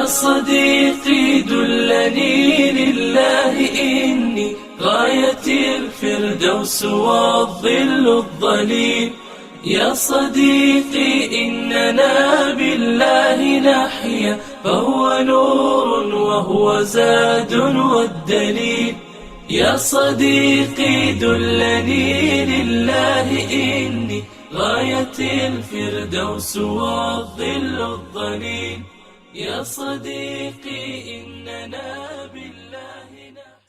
يا صديقي دلني لله إني غاية الفردوس والظل الظليل. يا صديقي إننا بالله نحيا، فهو نور وهو زاد والدليل. يا صديقي دلني لله إني غاية الفردوس والظل الظليل. يا صديقي إننا بالله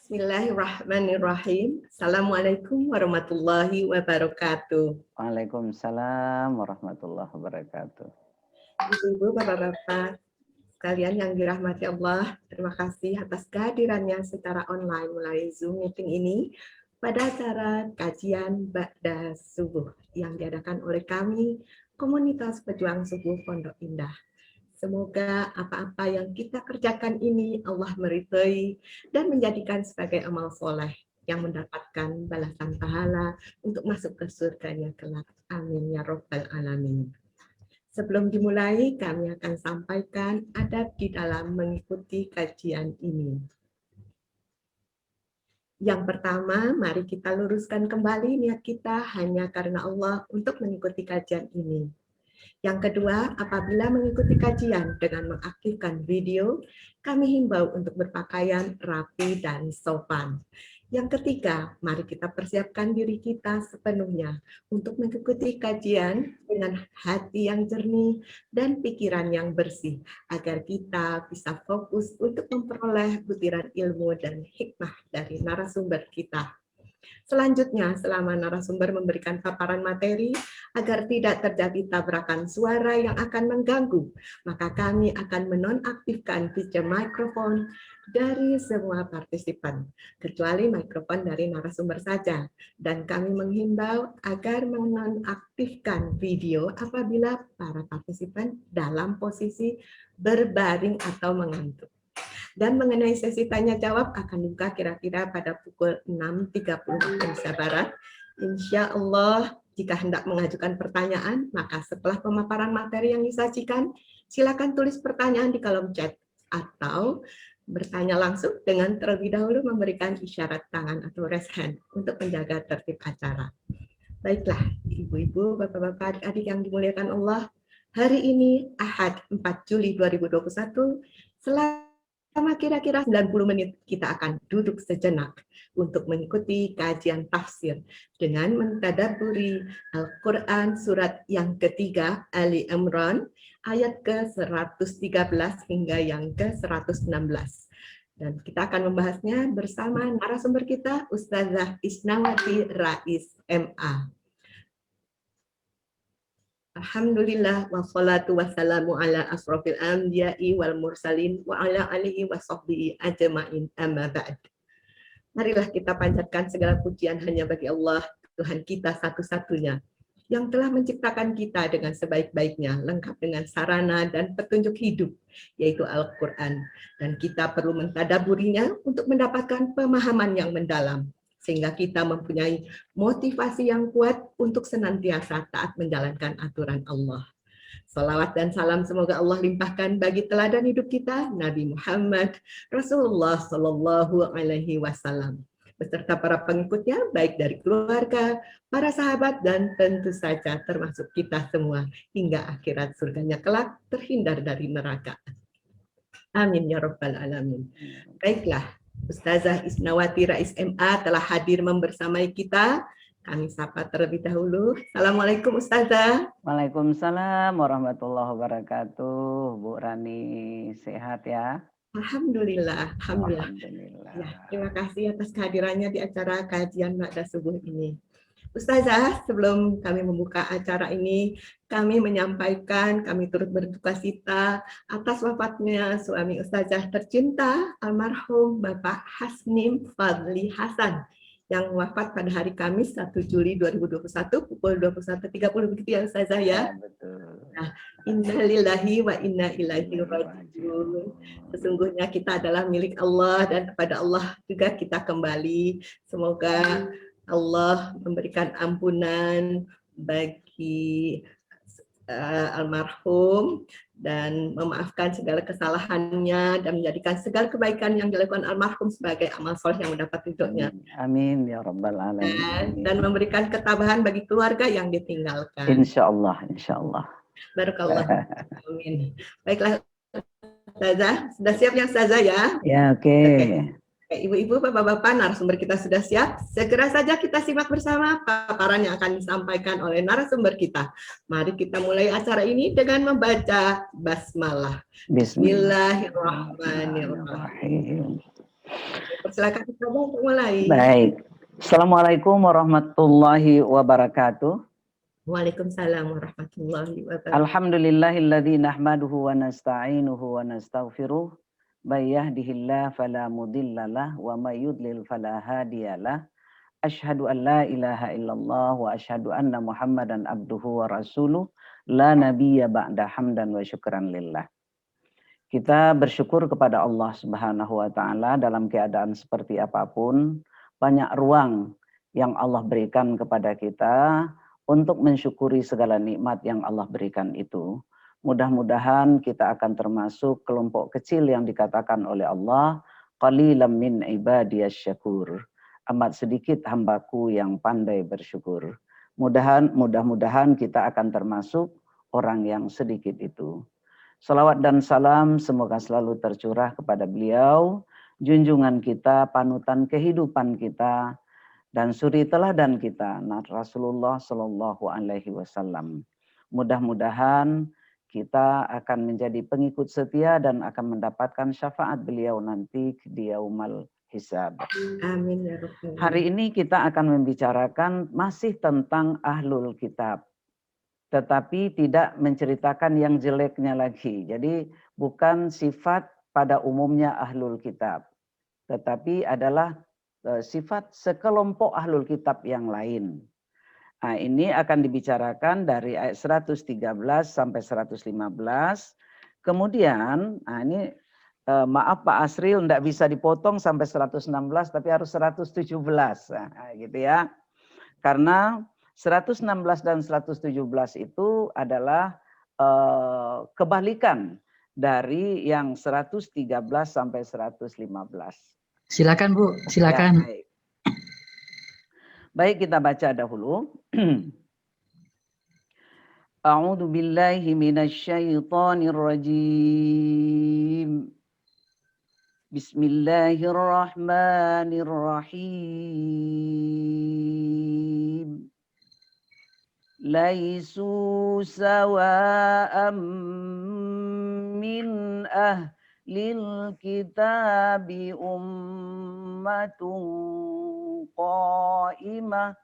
Bismillahirrahmanirrahim. Assalamualaikum warahmatullahi wabarakatuh. Waalaikumsalam warahmatullahi wabarakatuh. Ibu-ibu, bapak-bapak sekalian yang dirahmati Allah, terima kasih atas kehadirannya secara online melalui Zoom meeting ini pada acara kajian Ba'da Subuh yang diadakan oleh kami, Komunitas Pejuang Subuh Pondok Indah. Semoga apa-apa yang kita kerjakan ini Allah meridhai dan menjadikan sebagai amal soleh yang mendapatkan balasan pahala untuk masuk ke surganya kelak. Amin ya Rabbal Alamin. Sebelum dimulai, kami akan sampaikan adab di dalam mengikuti kajian ini. Yang pertama, mari kita luruskan kembali niat kita hanya karena Allah untuk mengikuti kajian ini. Yang kedua, apabila mengikuti kajian dengan mengaktifkan video, kami himbau untuk berpakaian rapi dan sopan. Yang ketiga, mari kita persiapkan diri kita sepenuhnya untuk mengikuti kajian dengan hati yang jernih dan pikiran yang bersih, agar kita bisa fokus untuk memperoleh butiran ilmu dan hikmah dari narasumber kita. Selanjutnya, selama narasumber memberikan paparan materi, agar tidak terjadi tabrakan suara yang akan mengganggu, maka kami akan menonaktifkan fitur mikrofon dari semua partisipan, kecuali mikrofon dari narasumber saja. Dan kami menghimbau agar menonaktifkan video apabila para partisipan dalam posisi berbaring atau mengantuk. Dan mengenai sesi tanya jawab akan dibuka kira-kira pada pukul 6.30 waktu Indonesia Barat. Insya Allah, jika hendak mengajukan pertanyaan, maka setelah pemaparan materi yang disajikan, silakan tulis pertanyaan di kolom chat atau bertanya langsung dengan terlebih dahulu memberikan isyarat tangan atau raise hand untuk menjaga tertib acara. Baiklah, ibu-ibu, bapak-bapak, adik-adik yang dimuliakan Allah, hari ini Ahad 4 Juli 2021, selama kira-kira 90 menit kita akan duduk sejenak untuk mengikuti kajian tafsir dengan mentadabburi Al-Quran surat yang ketiga Ali Imran ayat ke-113 hingga yang ke-116. Dan kita akan membahasnya bersama narasumber kita Ustazah Isnawati Rais MA. Alhamdulillah wassalatu wassalamu ala asrofil anbiya'i wal mursalin wa ala alihi wa sahbihi ajma'in amma ba'd. Marilah kita panjatkan segala pujian hanya bagi Allah, Tuhan kita satu-satunya, yang telah menciptakan kita dengan sebaik-baiknya, lengkap dengan sarana dan petunjuk hidup, yaitu Al-Quran. Dan kita perlu mentadaburinya untuk mendapatkan pemahaman yang mendalam, sehingga kita mempunyai motivasi yang kuat untuk senantiasa taat menjalankan aturan Allah. Salawat dan salam semoga Allah limpahkan bagi teladan hidup kita, Nabi Muhammad Rasulullah Sallallahu Alaihi Wasallam, beserta para pengikutnya, baik dari keluarga, para sahabat, dan tentu saja termasuk kita semua, hingga akhirat surganya kelak terhindar dari neraka. Amin ya Rabbal Alamin. Baiklah, Ustazah Isnawati Rais MA telah hadir membersamai kita. Kami sapa terlebih dahulu. Assalamualaikum Ustazah. Waalaikumsalam warahmatullahi wabarakatuh. Bu Rani sehat ya? Alhamdulillah. Alhamdulillah. Ya, terima kasih atas kehadirannya di acara kajian Ba'da Subuh ini. Ustazah, sebelum kami membuka acara ini, kami menyampaikan, kami turut berduka cita atas wafatnya suami Ustazah tercinta, almarhum Bapak Hasnim Fadli Hasan, yang wafat pada hari Kamis 1 Juli 2021 pukul 21.30 begitu ya Ustazah ya? Ya, betul. Nah, innalillahi wa inna ilaihi raji'un. Sesungguhnya kita adalah milik Allah dan kepada Allah juga kita kembali. Semoga Allah memberikan ampunan bagi almarhum dan memaafkan segala kesalahannya dan menjadikan segala kebaikan yang dilakukan almarhum sebagai amal soleh yang mendapat ridhonya. Amin ya rabbal alamin. Dan memberikan ketabahan bagi keluarga yang ditinggalkan. Insya Allah, insya Allah. Barakallah. Amin. Baiklah, Ustazah, sudah siap ya Ustazah ya? Ya, oke. Ibu-ibu, bapak-bapak, narasumber kita sudah siap. Segera saja kita simak bersama paparan yang akan disampaikan oleh narasumber kita. Mari kita mulai acara ini dengan membaca basmalah. Bismillahirrahmanirrahim. Persilakan kita untuk mulai. Baik. Assalamualaikum warahmatullahi wabarakatuh. Waalaikumsalam warahmatullahi wabarakatuh. Alhamdulillahilladzi nahmaduhu wa nasta'inuhu wa nastaghfiruh. May yahdihillahu fala mudhillalah wa may yudlil fala hadiyalah. Asyhadu an la ilaha illallah wa asyhadu anna Muhammadan abduhu wa rasuluh. La nabiyya ba'da hamdan wa syukran lillah. Kita bersyukur kepada Allah Subhanahu wa taala dalam keadaan seperti apapun, banyak ruang yang Allah berikan kepada kita untuk mensyukuri segala nikmat yang Allah berikan itu. Mudah-mudahan kita akan termasuk kelompok kecil yang dikatakan oleh Allah, qalilam min ibadiyasy syakur. Amat sedikit hambaku yang pandai bersyukur. Mudah-mudahan kita akan termasuk orang yang sedikit itu. Salawat dan salam semoga selalu tercurah kepada beliau, junjungan kita, panutan kehidupan kita, dan suri teladan kita, Rasulullah Shallallahu Alaihi Wasallam. Mudah-mudahan kita akan menjadi pengikut setia dan akan mendapatkan syafaat beliau nanti di Yaumal Hisab. Amin ya Rabbal. Hari ini kita akan membicarakan masih tentang Ahlul Kitab, tetapi tidak menceritakan yang jeleknya lagi. Jadi bukan sifat pada umumnya Ahlul Kitab, tetapi adalah sifat sekelompok Ahlul Kitab yang lain. Nah, ini akan dibicarakan dari ayat 113 sampai 115. Kemudian, nah ini maaf Pak Asril, tidak bisa dipotong sampai 116, tapi harus 117. Nah, gitu ya. Karena 116 dan 117 itu adalah kebalikan dari yang 113 sampai 115. Silakan Bu, silakan. Ya, baik, kita baca dahulu. A'udzu billahi minasyaitonir rajim. Bismillahirrahmanirrahim. Laisu sawa'am min ahlil kitabi ummatun qa'imah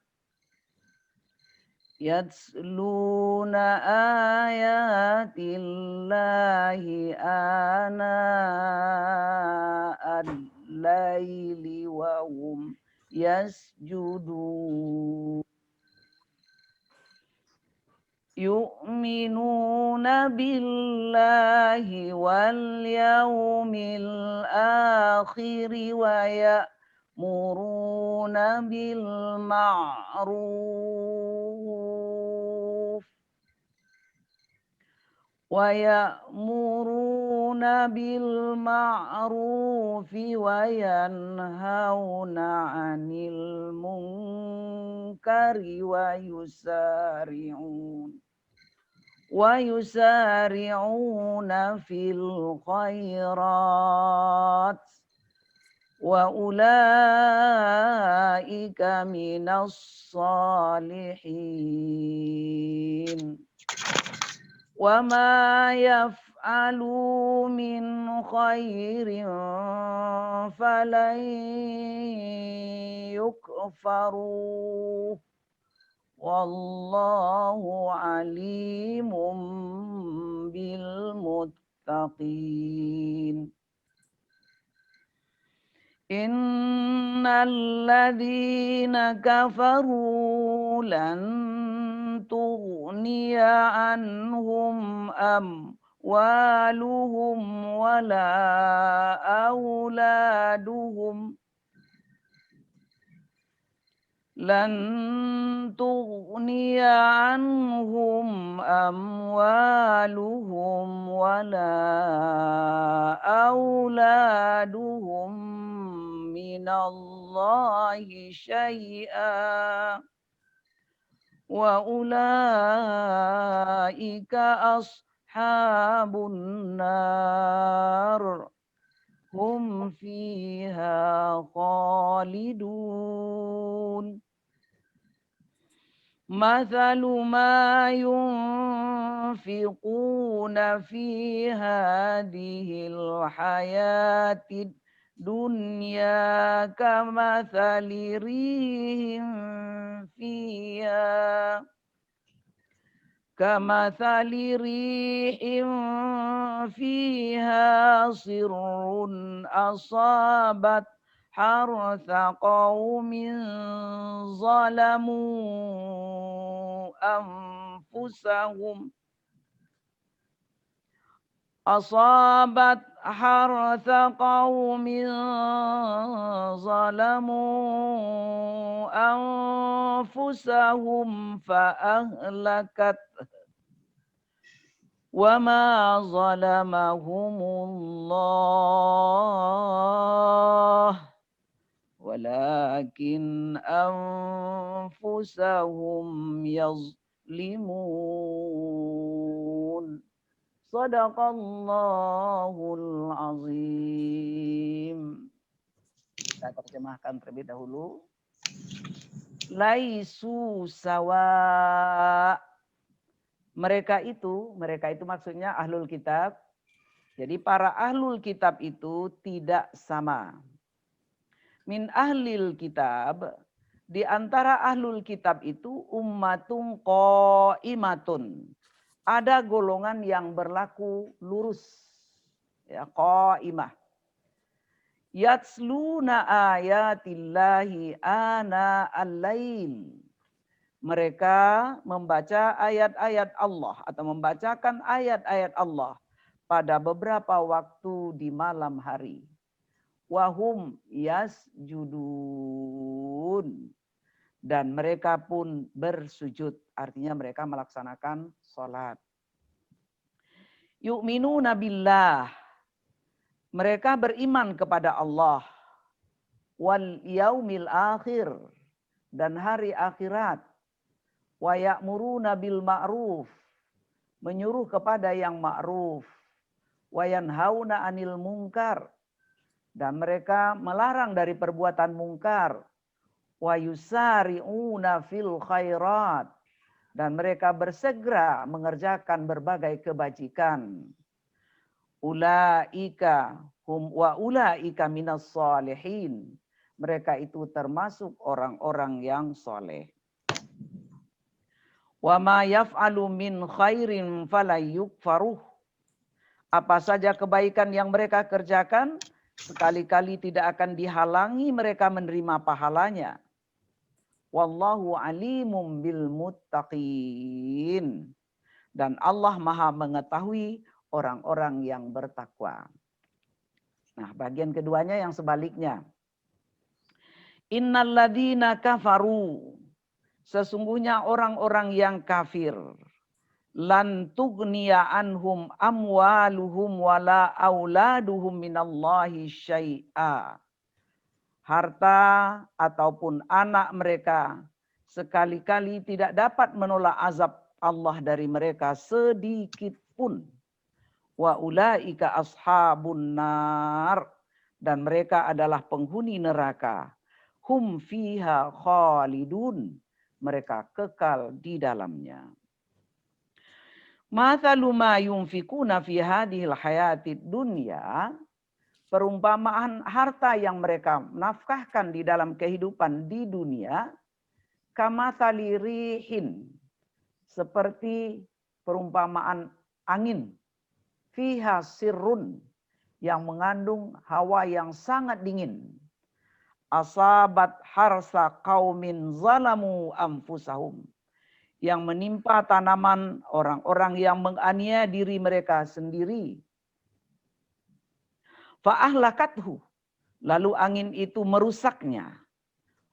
yatsluna ayatillahi ana'al-laili wa hum yasjudun yu'minuna billahi wal yawmil akhiri wa ya'muruna bil ma'ruf wa ya'muruna bil ma'rufi wa yanhauna 'anil munkari wa yusari'una fil khairat wa ulaika minas salihin wa ma yaf'alu min khairin falan yukfaruh wallahu alimun bil muttaqin. Innal ladzina kafaru lan tughniya anhum amwaluhum wala auladuhum lan tughniya anhum amwaluhum wala auladuhum minallahi syai'a wa ulaika ashabun nar hum fiha khalidun. Mathalu ma yunfiquna fi hadhil hayatid dunya kamathali rihim fiha كمثل ريح فيها صر أصابت حرث قوم ظلموا أنفسهم أصابت حرث قوم ظلموا أنفسهم فأهلكت وما ظلمهم الله ولكن أنفسهم يظلمون. Sadaqallahul azim. Kita terjemahkan terlebih dahulu. Laisu sawa. Mereka itu maksudnya ahlul kitab. Jadi para ahlul kitab itu tidak sama. Min ahlil kitab, di antara ahlul kitab itu ummatun qaimatun. Ada golongan yang berlaku lurus, ya, qaimah. Yatsluna ayatillahi ana al-lail. Mereka membaca ayat-ayat Allah atau membacakan ayat-ayat Allah pada beberapa waktu di malam hari. Wahum yasjudun. Dan mereka pun bersujud. Artinya mereka melaksanakan sholat. Yu'minuna billah. Mereka beriman kepada Allah. Wal yaumil akhir. Dan hari akhirat. Wa ya'muruna bil ma'ruf. Menyuruh kepada yang ma'ruf. Wa yanhauna anil munkar. Dan mereka melarang dari perbuatan mungkar. Wa yusari'una fil khairat. Dan mereka bersegera mengerjakan berbagai kebajikan. Ulaika hum wa ulaika minas salihin. Mereka itu termasuk orang-orang yang soleh. Wa ma yaf'alu min khairin falayukfaruh. Apa saja kebaikan yang mereka kerjakan, sekali-kali tidak akan dihalangi mereka menerima pahalanya. Wallahu alimum bil muttaqin. Dan Allah Maha mengetahui orang-orang yang bertakwa. Nah, bagian keduanya yang sebaliknya. Innalladzina kafaru. Sesungguhnya orang-orang yang kafir. Lan tughniya anhum amwaluhum wala auladuhum minallahi syai'a. Harta ataupun anak mereka sekali-kali tidak dapat menolak azab Allah dari mereka sedikit pun. Wa ulaika ashabun nar. Dan mereka adalah penghuni neraka. Hum fiha khalidun. Mereka kekal di dalamnya. Mathalu ma yunfikuna fi hadhil hayatid dunya. Perumpamaan harta yang mereka nafkahkan di dalam kehidupan di dunia. Kamathali rihin. Seperti perumpamaan angin. Fiha sirrun. Yang mengandung hawa yang sangat dingin. Asabat harsa qaumin zalamu anfusahum. Yang menimpa tanaman orang-orang yang menganiaya diri mereka sendiri. Fa'ahlakathu. Lalu angin itu merusaknya.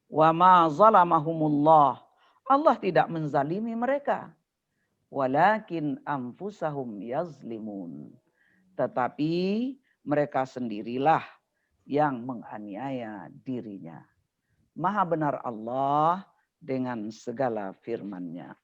Wa ma zalamahumullah. Allah tidak menzalimi mereka. Walakin anfusahum yazlimun. Tetapi mereka sendirilah yang menganiaya dirinya. Maha benar Allah dengan segala firman-Nya.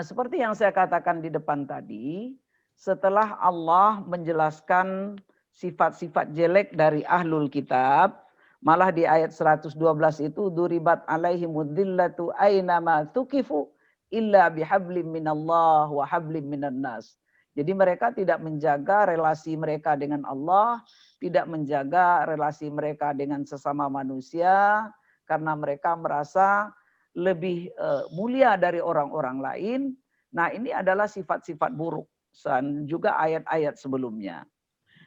Seperti yang saya katakan di depan tadi, setelah Allah menjelaskan sifat-sifat jelek dari ahlul kitab, malah di ayat 112 itu duribat alaihimud dhillatu ainama tukifu illa bihablim minallah wa hablim minan nas. Jadi mereka tidak menjaga relasi mereka dengan Allah, tidak menjaga relasi mereka dengan sesama manusia, karena mereka merasa lebih mulia dari orang-orang lain. Nah, ini adalah sifat-sifat buruk dan juga ayat-ayat sebelumnya.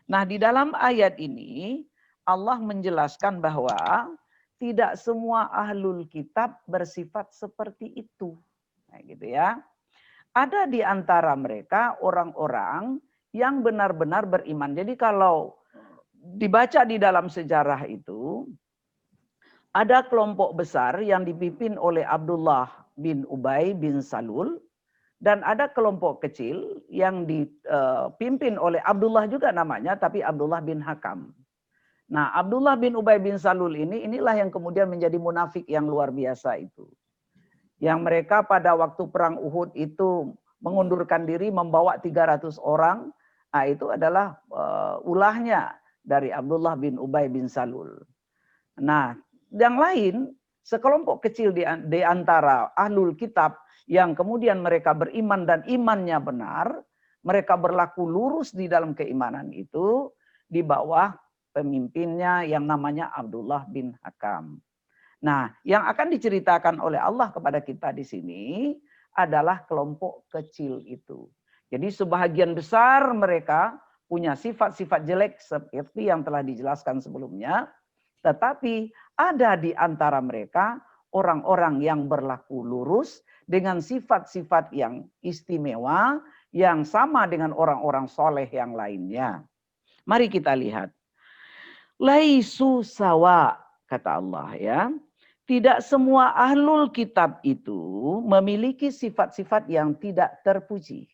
Nah, di dalam ayat ini Allah menjelaskan bahwa tidak semua ahlul kitab bersifat seperti itu. Nah, gitu ya. Ada di antara mereka orang-orang yang benar-benar beriman. Jadi kalau dibaca di dalam sejarah itu, ada kelompok besar yang dipimpin oleh Abdullah bin Ubay bin Salul, dan ada kelompok kecil yang dipimpin oleh Abdullah juga namanya, tapi Abdullah bin Hakam. Nah, Abdullah bin Ubay bin Salul inilah yang kemudian menjadi munafik yang luar biasa itu. Yang mereka pada waktu perang Uhud itu mengundurkan diri membawa 300 orang. Nah, itu adalah ulahnya dari Abdullah bin Ubay bin Salul. Nah, yang lain sekelompok kecil di antara ahlul kitab yang kemudian mereka beriman dan imannya benar, mereka berlaku lurus di dalam keimanan itu di bawah pemimpinnya yang namanya Abdullah bin Hakam. Nah, yang akan diceritakan oleh Allah kepada kita di sini adalah kelompok kecil itu. Jadi sebahagian besar mereka punya sifat-sifat jelek seperti yang telah dijelaskan sebelumnya. Tetapi ada di antara mereka orang-orang yang berlaku lurus dengan sifat-sifat yang istimewa yang sama dengan orang-orang soleh yang lainnya. Mari kita lihat. Laisu sawa, kata Allah ya. Tidak semua ahlul kitab itu memiliki sifat-sifat yang tidak terpuji,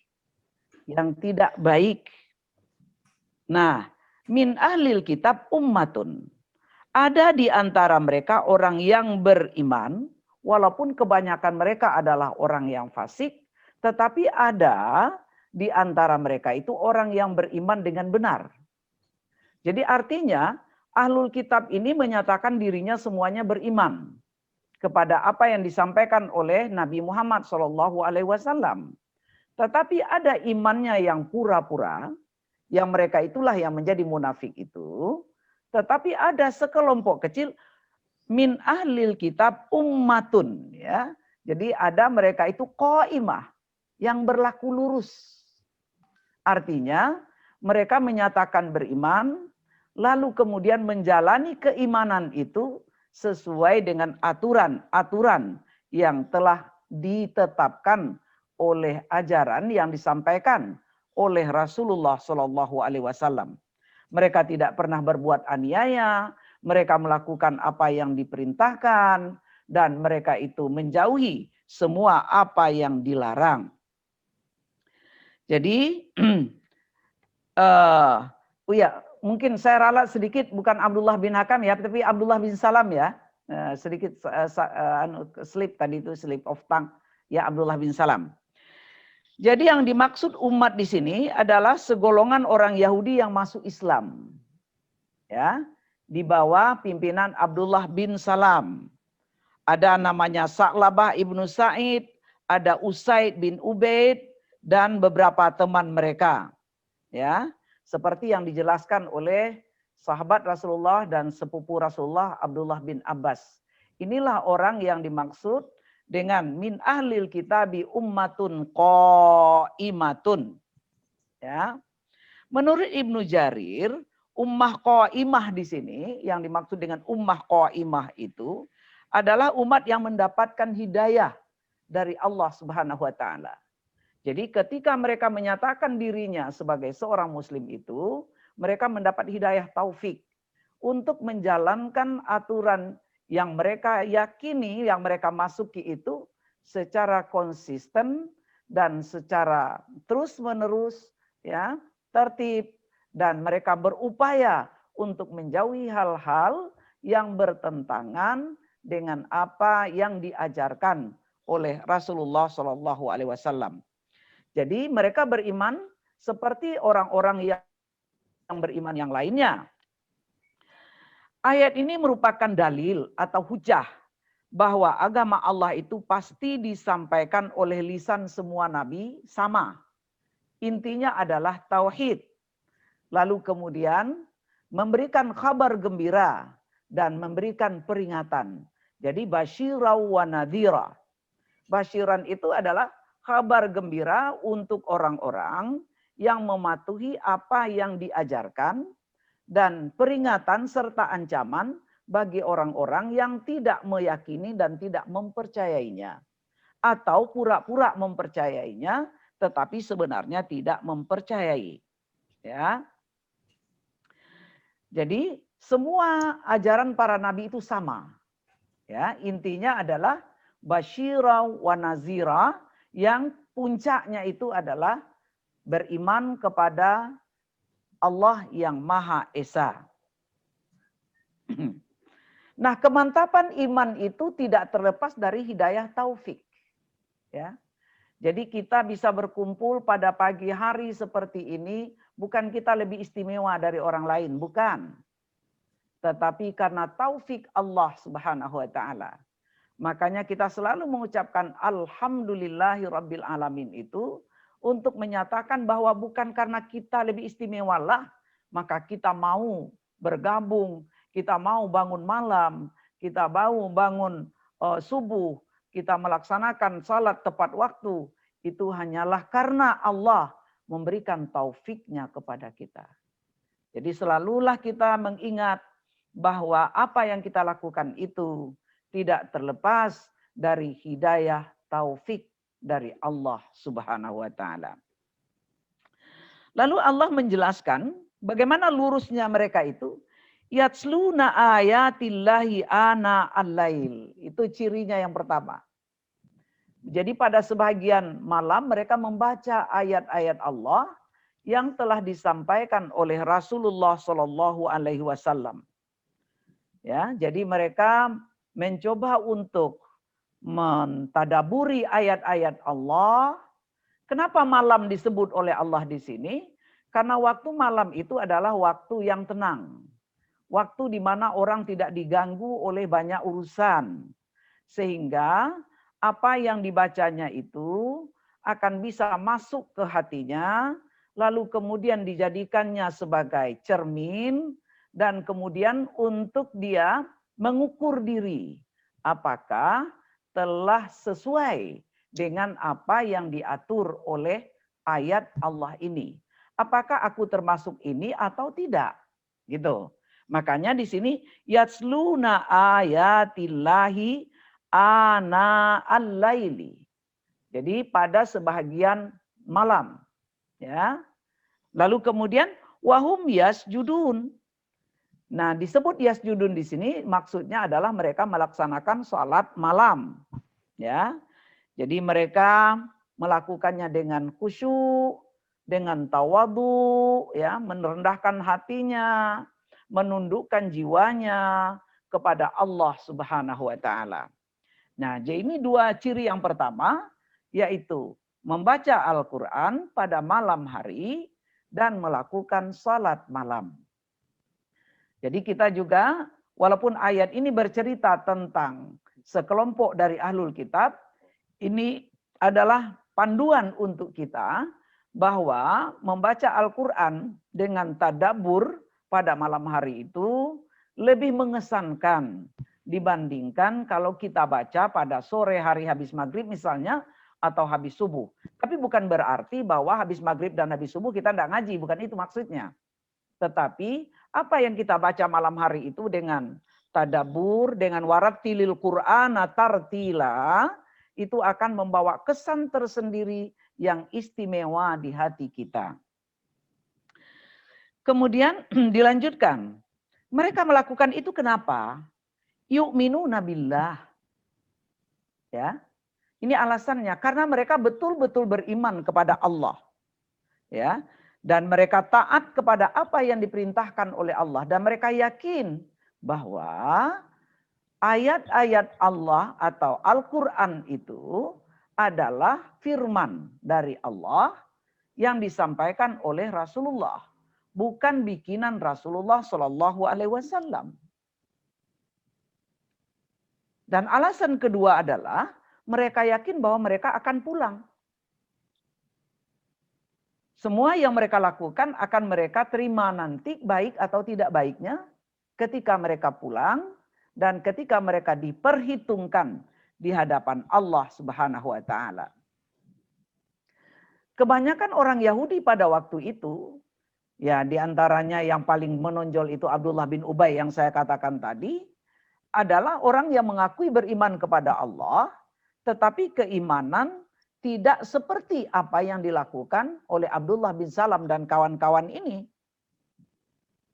yang tidak baik. Nah, min ahlil kitab ummatun. Ada di antara mereka orang yang beriman, walaupun kebanyakan mereka adalah orang yang fasik, tetapi ada di antara mereka itu orang yang beriman dengan benar. Jadi artinya ahlul kitab ini menyatakan dirinya semuanya beriman kepada apa yang disampaikan oleh Nabi Muhammad SAW. Tetapi ada imannya yang pura-pura, yang mereka itulah yang menjadi munafik itu. Tetapi ada sekelompok kecil min ahlil kitab ummatun, ya. Jadi ada mereka itu qaimah yang berlaku lurus. Artinya mereka menyatakan beriman, lalu kemudian menjalani keimanan itu sesuai dengan aturan-aturan yang telah ditetapkan oleh ajaran yang disampaikan oleh Rasulullah SAW. Mereka tidak pernah berbuat aniaya, mereka melakukan apa yang diperintahkan, dan mereka itu menjauhi semua apa yang dilarang. Jadi, mungkin saya ralat sedikit, bukan Abdullah bin Hakam ya, tapi Abdullah bin Salam ya. Sedikit slip tadi itu, slip of tongue ya, Abdullah bin Salam. Jadi yang dimaksud umat di sini adalah segolongan orang Yahudi yang masuk Islam. Ya, di bawah pimpinan Abdullah bin Salam. Ada namanya Sa'labah ibnu Sa'id, ada Usaid bin Ubaid, dan beberapa teman mereka. Ya, seperti yang dijelaskan oleh sahabat Rasulullah dan sepupu Rasulullah Abdullah bin Abbas. Inilah orang yang dimaksud dengan min ahlil kitabi ummatun qaimatun. Ya. Menurut Ibnu Jarir, ummah qaimah di sini yang dimaksud dengan ummah qaimah itu adalah umat yang mendapatkan hidayah dari Allah Subhanahu wa taala. Jadi ketika mereka menyatakan dirinya sebagai seorang muslim itu, mereka mendapat hidayah taufik. untuk menjalankan aturan yang mereka yakini, yang mereka masuki itu secara konsisten dan secara terus-menerus, ya, tertib, dan mereka berupaya untuk menjauhi hal-hal yang bertentangan dengan apa yang diajarkan oleh Rasulullah SAW. Jadi mereka beriman seperti orang-orang yang beriman yang lainnya. Ayat ini merupakan dalil atau hujah bahwa agama Allah itu pasti disampaikan oleh lisan semua nabi sama. Intinya adalah tauhid. Lalu kemudian memberikan kabar gembira dan memberikan peringatan. Jadi basyirau wa nadhira. Basyiran itu adalah kabar gembira untuk orang-orang yang mematuhi apa yang diajarkan, dan peringatan serta ancaman bagi orang-orang yang tidak meyakini dan tidak mempercayainya. Atau pura-pura mempercayainya tetapi sebenarnya tidak mempercayai. Ya. Jadi semua ajaran para nabi itu sama. Ya, intinya adalah basyira wa nazira, yang puncaknya itu adalah beriman kepada Allah yang Maha Esa. Nah, kemantapan iman itu tidak terlepas dari hidayah taufik. Ya. Jadi kita bisa berkumpul pada pagi hari seperti ini, bukan kita lebih istimewa dari orang lain, bukan. Tetapi karena taufik Allah Subhanahu wa taala. Makanya kita selalu mengucapkan alhamdulillahi rabbil alamin itu untuk menyatakan bahwa bukan karena kita lebih istimewa lah, maka kita mau bergabung, kita mau bangun malam, kita mau bangun subuh, kita melaksanakan salat tepat waktu. Itu hanyalah karena Allah memberikan taufiknya kepada kita. Jadi selalulah kita mengingat bahwa apa yang kita lakukan itu tidak terlepas dari hidayah taufik dari Allah Subhanahu wa taala. Lalu Allah menjelaskan bagaimana lurusnya mereka itu. Yatsluna ayatillahi ana al-lail. Itu cirinya yang pertama. Jadi pada sebagian malam mereka membaca ayat-ayat Allah yang telah disampaikan oleh Rasulullah SAW. Ya, jadi mereka mencoba untuk mentadaburi ayat-ayat Allah. Kenapa malam disebut oleh Allah di sini? Karena waktu malam itu adalah waktu yang tenang. Waktu di mana orang tidak diganggu oleh banyak urusan. Sehingga apa yang dibacanya itu akan bisa masuk ke hatinya, lalu kemudian dijadikannya sebagai cermin, dan kemudian untuk dia mengukur diri. Apakah telah sesuai dengan apa yang diatur oleh ayat Allah ini. Apakah aku termasuk ini atau tidak? Gitu. Makanya di sini yatsluna ayatillahi ana al-laili. Jadi pada sebahagian malam, ya. Lalu kemudian wahum yasjudun. Nah, disebut yasjudun di sini maksudnya adalah mereka melaksanakan sholat malam. Ya. Jadi mereka melakukannya dengan khusyuk, dengan tawadu, ya, merendahkan hatinya, menundukkan jiwanya kepada Allah Subhanahu wa taala. Nah, jadi ini dua ciri yang pertama, yaitu membaca Al-Qur'an pada malam hari dan melakukan salat malam. Jadi kita juga, walaupun ayat ini bercerita tentang sekelompok dari ahlul kitab, ini adalah panduan untuk kita bahwa membaca Al-Quran dengan tadabbur pada malam hari itu lebih mengesankan dibandingkan kalau kita baca pada sore hari habis maghrib misalnya, atau habis subuh. Tapi bukan berarti bahwa habis maghrib dan habis subuh kita tidak ngaji, bukan itu maksudnya. Tetapi apa yang kita baca malam hari itu dengan tadabbur, dengan warattilil Qur'ana tartila, itu akan membawa kesan tersendiri yang istimewa di hati kita. Kemudian dilanjutkan, Mereka melakukan itu kenapa? Yu'minuna billah. Ya. Ini alasannya karena mereka betul-betul beriman kepada Allah. Ya. Dan mereka taat kepada apa yang diperintahkan oleh Allah dan mereka yakin bahwa ayat-ayat Allah atau Al-Qur'an itu adalah firman dari Allah yang disampaikan oleh Rasulullah, bukan bikinan Rasulullah Shallallahu Alaihi Wasallam. Dan alasan kedua adalah mereka yakin bahwa mereka akan pulang. Semua yang mereka lakukan akan mereka terima nanti baik atau tidak baiknya ketika mereka pulang dan ketika mereka diperhitungkan di hadapan Allah Subhanahu wa taala. Kebanyakan orang Yahudi pada waktu itu, ya diantaranya yang paling menonjol itu Abdullah bin Ubay yang saya katakan tadi, adalah orang yang mengakui beriman kepada Allah, tetapi keimanan tidak seperti apa yang dilakukan oleh Abdullah bin Salam dan kawan-kawan ini.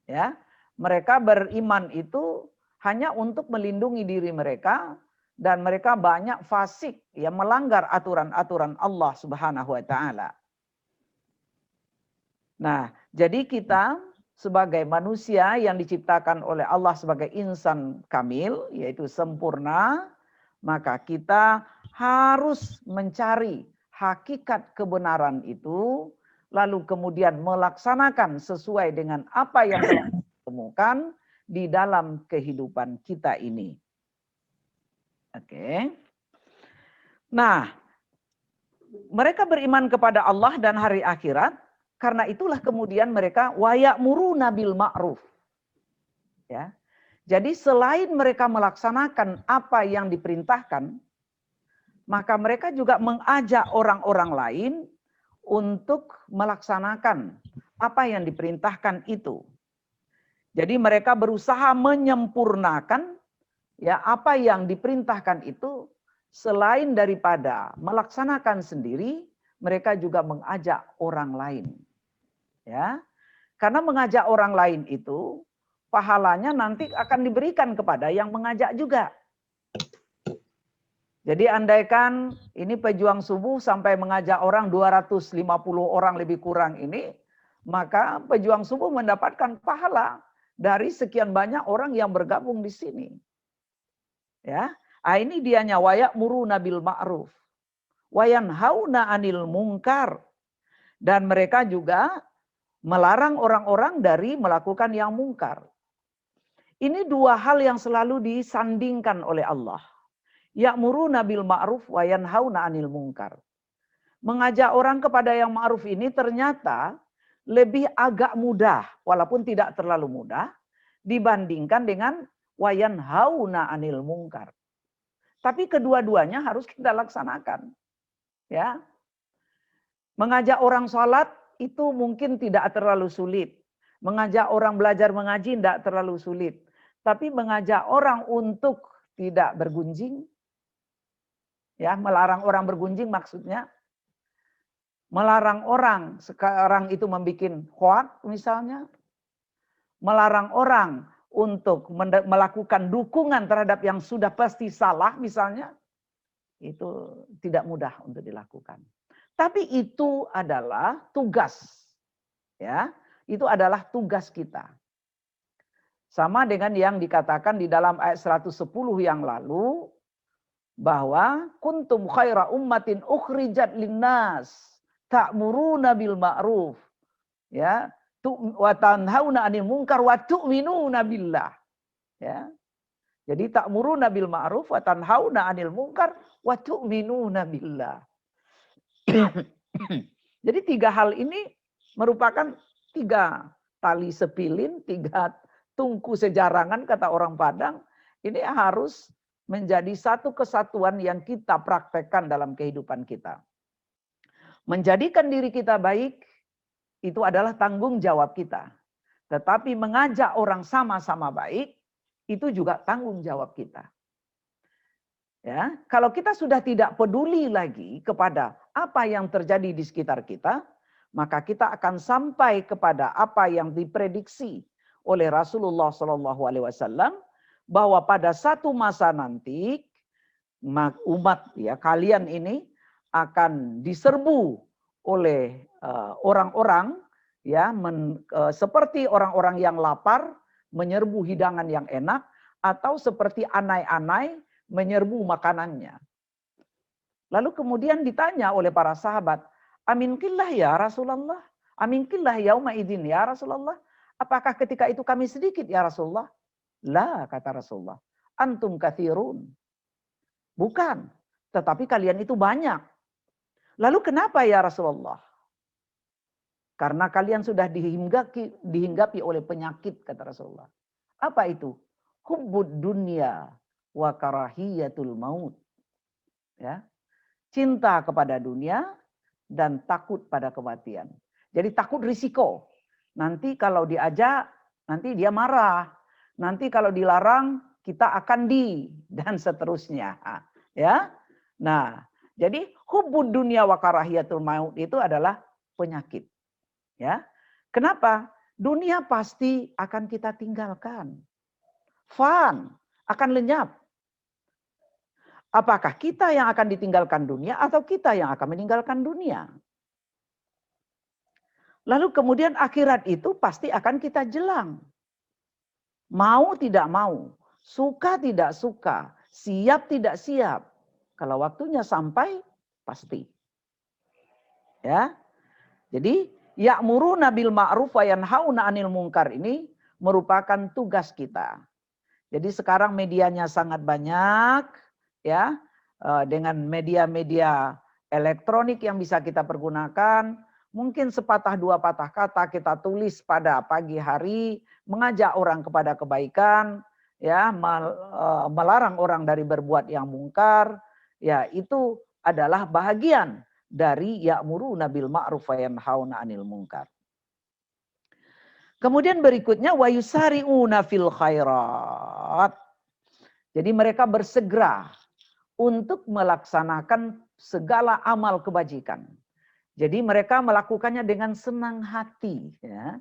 Ya, mereka beriman itu hanya untuk melindungi diri mereka dan mereka banyak fasik yang melanggar aturan-aturan Allah Subhanahu wa taala. Nah, jadi kita sebagai manusia yang diciptakan oleh Allah sebagai insan kamil, yaitu sempurna, maka kita harus mencari hakikat kebenaran itu, lalu kemudian melaksanakan sesuai dengan apa yang telah ditemukan di dalam kehidupan kita ini. Oke. Nah, mereka beriman kepada Allah dan hari akhirat, karena itulah kemudian mereka waya'muruna bil ma'ruf. Ya. Jadi selain mereka melaksanakan apa yang diperintahkan, maka mereka juga mengajak orang-orang lain untuk melaksanakan apa yang diperintahkan itu. Jadi mereka berusaha menyempurnakan ya apa yang diperintahkan itu, selain daripada melaksanakan sendiri, mereka juga mengajak orang lain. Ya. Karena mengajak orang lain itu pahalanya nanti akan diberikan kepada yang mengajak juga. Jadi andaikan ini pejuang subuh sampai mengajak orang 250 orang lebih kurang ini, maka pejuang subuh mendapatkan pahala dari sekian banyak orang yang bergabung di sini. Ya, ini dianya waya'muruna bil ma'ruf wa yanhauna 'anil munkar, dan mereka juga melarang orang-orang dari melakukan yang mungkar. Ini dua hal yang selalu disandingkan oleh Allah. Ya'muruna bil ma'ruf wa yanhauna 'anil munkar. Mengajak orang kepada yang ma'ruf ini ternyata lebih agak mudah, walaupun tidak terlalu mudah, dibandingkan dengan wa yanhauna 'anil munkar. Tapi kedua-duanya harus kita laksanakan. Ya. Mengajak orang sholat itu mungkin tidak terlalu sulit. Mengajak orang belajar mengaji tidak terlalu sulit. Tapi mengajak orang untuk tidak bergunjing, ya, melarang orang bergunjing maksudnya, melarang orang sekarang itu membuat hoax misalnya, melarang orang untuk melakukan dukungan terhadap yang sudah pasti salah misalnya, itu tidak mudah untuk dilakukan. Tapi itu adalah tugas, ya, itu adalah tugas kita. Sama dengan yang dikatakan di dalam ayat 110 yang lalu, bahwa kuntum khaira ummatin ukhrijat linnas ta'muruna bil ma'ruf, ya, wa tanhauna 'anil munkar wa tu'minuna billah. Ya. Jadi ta'muruna bil ma'ruf wa tanhauna 'anil munkar wa tu'minuna billah. Jadi tiga hal ini merupakan tiga tali sepilin, tiga tungku sejarangan kata orang Padang. Ini harus menjadi satu kesatuan yang kita praktekkan dalam kehidupan kita. Menjadikan diri kita baik itu adalah tanggung jawab kita. Tetapi mengajak orang sama-sama baik itu juga tanggung jawab kita. Ya, kalau kita sudah tidak peduli lagi kepada apa yang terjadi di sekitar kita, maka kita akan sampai kepada apa yang diprediksi oleh Rasulullah SAW bahwa pada satu masa nanti umat ya kalian ini akan diserbu oleh orang-orang ya seperti orang-orang yang lapar menyerbu hidangan yang enak atau seperti anai-anai menyerbu makanannya. Lalu kemudian ditanya oleh para sahabat, aminkillah ya Rasulullah, aminkillah yauma idzin ya Rasulullah. Apakah ketika itu kami sedikit ya Rasulullah? La, kata Rasulullah. Antum katsirun. Bukan, tetapi kalian itu banyak. Lalu kenapa ya Rasulullah? Karena kalian sudah dihinggapi oleh penyakit, kata Rasulullah. Apa itu? Hubbud dunya wa karahiyatul maut. Ya. Cinta kepada dunia dan takut pada kematian. Jadi takut risiko. Nanti kalau diajak, nanti dia marah. Nanti kalau dilarang, kita akan dan seterusnya. Ya. Nah, jadi hubbud dunya wa karahiyatul maut itu adalah penyakit. Ya. Kenapa? Dunia pasti akan kita tinggalkan. Fan, akan lenyap. Apakah kita yang akan ditinggalkan dunia atau kita yang akan meninggalkan dunia? Lalu kemudian akhirat itu pasti akan kita jelang. Mau tidak mau, suka tidak suka, siap tidak siap. Kalau waktunya sampai, pasti. Ya. Jadi, ya'muruna bil ma'ruf wa yanhauna 'anil munkar ini merupakan tugas kita. Jadi sekarang medianya sangat banyak, ya, dengan media-media elektronik yang bisa kita pergunakan. Mungkin sepatah dua patah kata kita tulis pada pagi hari, mengajak orang kepada kebaikan, ya, melarang orang dari berbuat yang mungkar, ya, itu adalah bahagian dari ya'muruna bil ma'ruf wa yanhauna 'anil munkar. Kemudian berikutnya wa yusari'una fil khairat. Jadi mereka bersegera untuk melaksanakan segala amal kebajikan. Jadi mereka melakukannya dengan senang hati. Ya.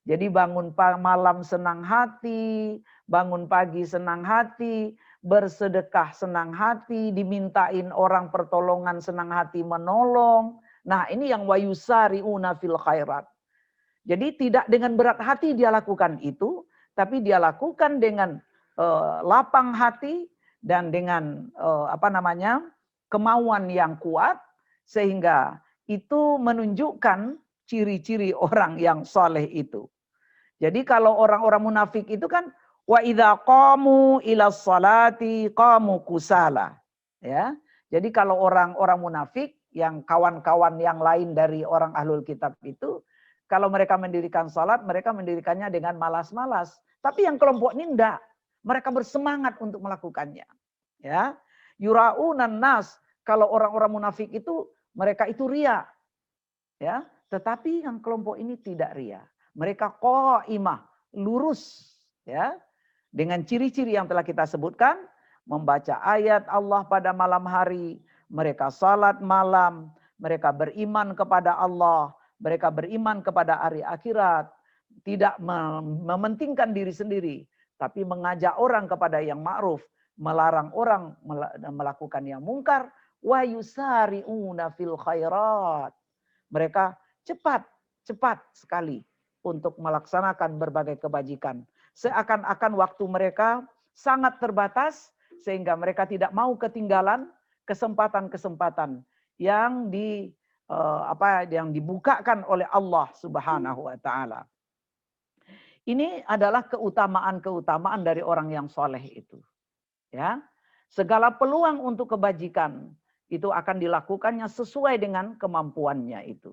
Jadi bangun malam senang hati, bangun pagi senang hati, bersedekah senang hati, dimintain orang pertolongan senang hati menolong. Nah ini yang wa yusari'una fil khairat. Jadi tidak dengan berat hati dia lakukan itu, tapi dia lakukan dengan lapang hati dan dengan kemauan yang kuat, sehingga itu menunjukkan ciri-ciri orang yang soleh itu. Jadi kalau orang-orang munafik itu kan wa idza qamu ila sholati qamu kusala. Ya. Jadi kalau orang-orang munafik yang kawan-kawan yang lain dari orang ahlul kitab itu, kalau mereka mendirikan salat, mereka mendirikannya dengan malas-malas. Tapi yang kelompok ini enggak. Mereka bersemangat untuk melakukannya. Ya. Yura'unan nas, kalau orang-orang munafik itu mereka itu ria. Ya, tetapi yang kelompok ini tidak ria. Mereka qaimah, lurus, ya. Dengan ciri-ciri yang telah kita sebutkan, membaca ayat Allah pada malam hari, mereka salat malam, mereka beriman kepada Allah, mereka beriman kepada hari akhirat, tidak mementingkan diri sendiri, tapi mengajak orang kepada yang ma'ruf, melarang orang melakukan yang mungkar, wa yusari'una fil khairat. Mereka cepat sekali untuk melaksanakan berbagai kebajikan. Seakan-akan waktu mereka sangat terbatas sehingga mereka tidak mau ketinggalan kesempatan-kesempatan yang yang dibukakan oleh Allah Subhanahu wa taala. Ini adalah keutamaan-keutamaan dari orang yang soleh itu. Ya. Segala peluang untuk kebajikan itu akan dilakukannya sesuai dengan kemampuannya itu.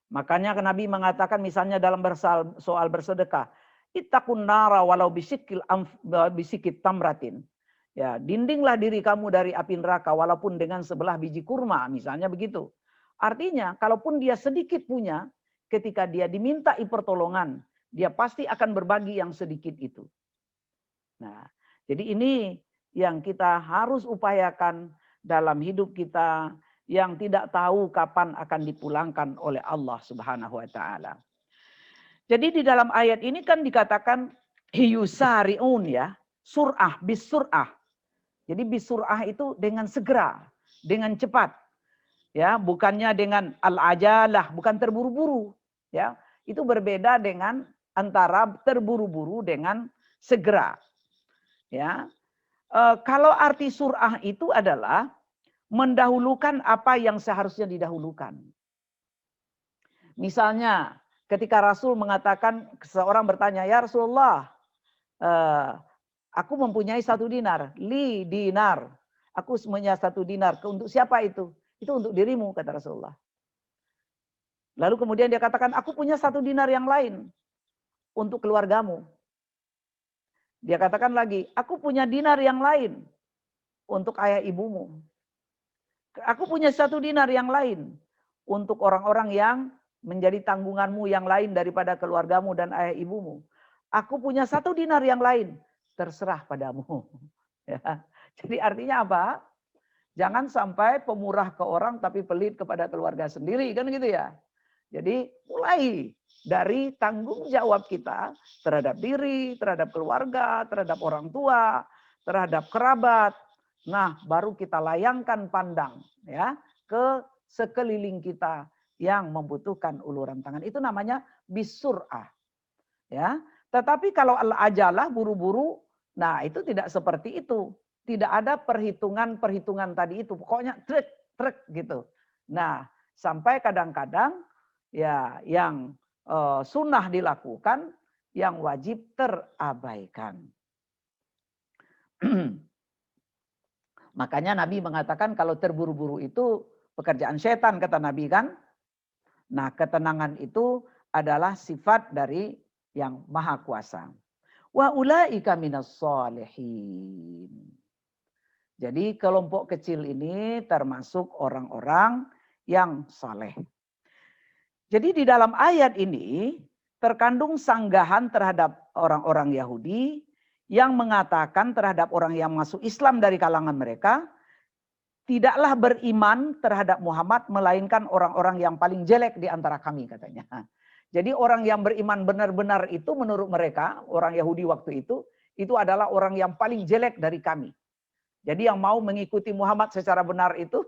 Makanya Nabi mengatakan misalnya dalam soal bersedekah, ittaqun nara walau bisikit tamratin. Ya, dindinglah diri kamu dari api neraka walaupun dengan sebelah biji kurma, misalnya begitu. Artinya, kalaupun dia sedikit punya, ketika dia dimintai pertolongan, dia pasti akan berbagi yang sedikit itu. Nah, jadi ini yang kita harus upayakan dalam hidup kita, yang tidak tahu kapan akan dipulangkan oleh Allah Subhanahu wa taala. Jadi di dalam ayat ini kan dikatakan yusari'un ya, sur'ah, bisur'ah. Jadi bisur'ah itu dengan segera, dengan cepat. Ya, bukannya dengan al-ajalah, bukan terburu-buru, ya. Itu berbeda dengan antara terburu-buru dengan segera. Ya. Kalau arti sur'ah itu adalah mendahulukan apa yang seharusnya didahulukan. Misalnya ketika Rasul mengatakan, seorang bertanya, ya Rasulullah, aku mempunyai 1 dinar, li dinar. Aku punya 1 dinar. Untuk siapa itu? Itu untuk dirimu, kata Rasulullah. Lalu kemudian dia katakan, aku punya 1 dinar yang lain untuk keluargamu. Dia katakan lagi, aku punya dinar yang lain untuk ayah ibumu. Aku punya 1 dinar yang lain untuk orang-orang yang menjadi tanggunganmu yang lain daripada keluargamu dan ayah ibumu. Aku punya 1 dinar yang lain, terserah padamu. Ya. Jadi artinya apa? Jangan sampai pemurah ke orang tapi pelit kepada keluarga sendiri, kan gitu ya. Jadi mulai dari tanggung jawab kita terhadap diri, terhadap keluarga, terhadap orang tua, terhadap kerabat. Nah, baru kita layangkan pandang ya ke sekeliling kita yang membutuhkan uluran tangan. Itu namanya bisur'ah. Ya. Tetapi kalau al-ajalah, buru-buru, nah itu tidak seperti itu. Tidak ada perhitungan-perhitungan tadi itu. Pokoknya trek gitu. Nah, sampai kadang-kadang ya yang sunnah dilakukan, yang wajib terabaikan. Makanya Nabi mengatakan kalau terburu-buru itu pekerjaan setan, kata Nabi kan. Nah, ketenangan itu adalah sifat dari yang maha kuasa. Wa ulaika minas sholihin. Jadi kelompok kecil ini termasuk orang-orang yang saleh. Jadi di dalam ayat ini terkandung sanggahan terhadap orang-orang Yahudi yang mengatakan terhadap orang yang masuk Islam dari kalangan mereka, tidaklah beriman terhadap Muhammad melainkan orang-orang yang paling jelek di antara kami, katanya. Jadi orang yang beriman benar-benar itu menurut mereka, orang Yahudi waktu itu adalah orang yang paling jelek dari kami. Jadi yang mau mengikuti Muhammad secara benar itu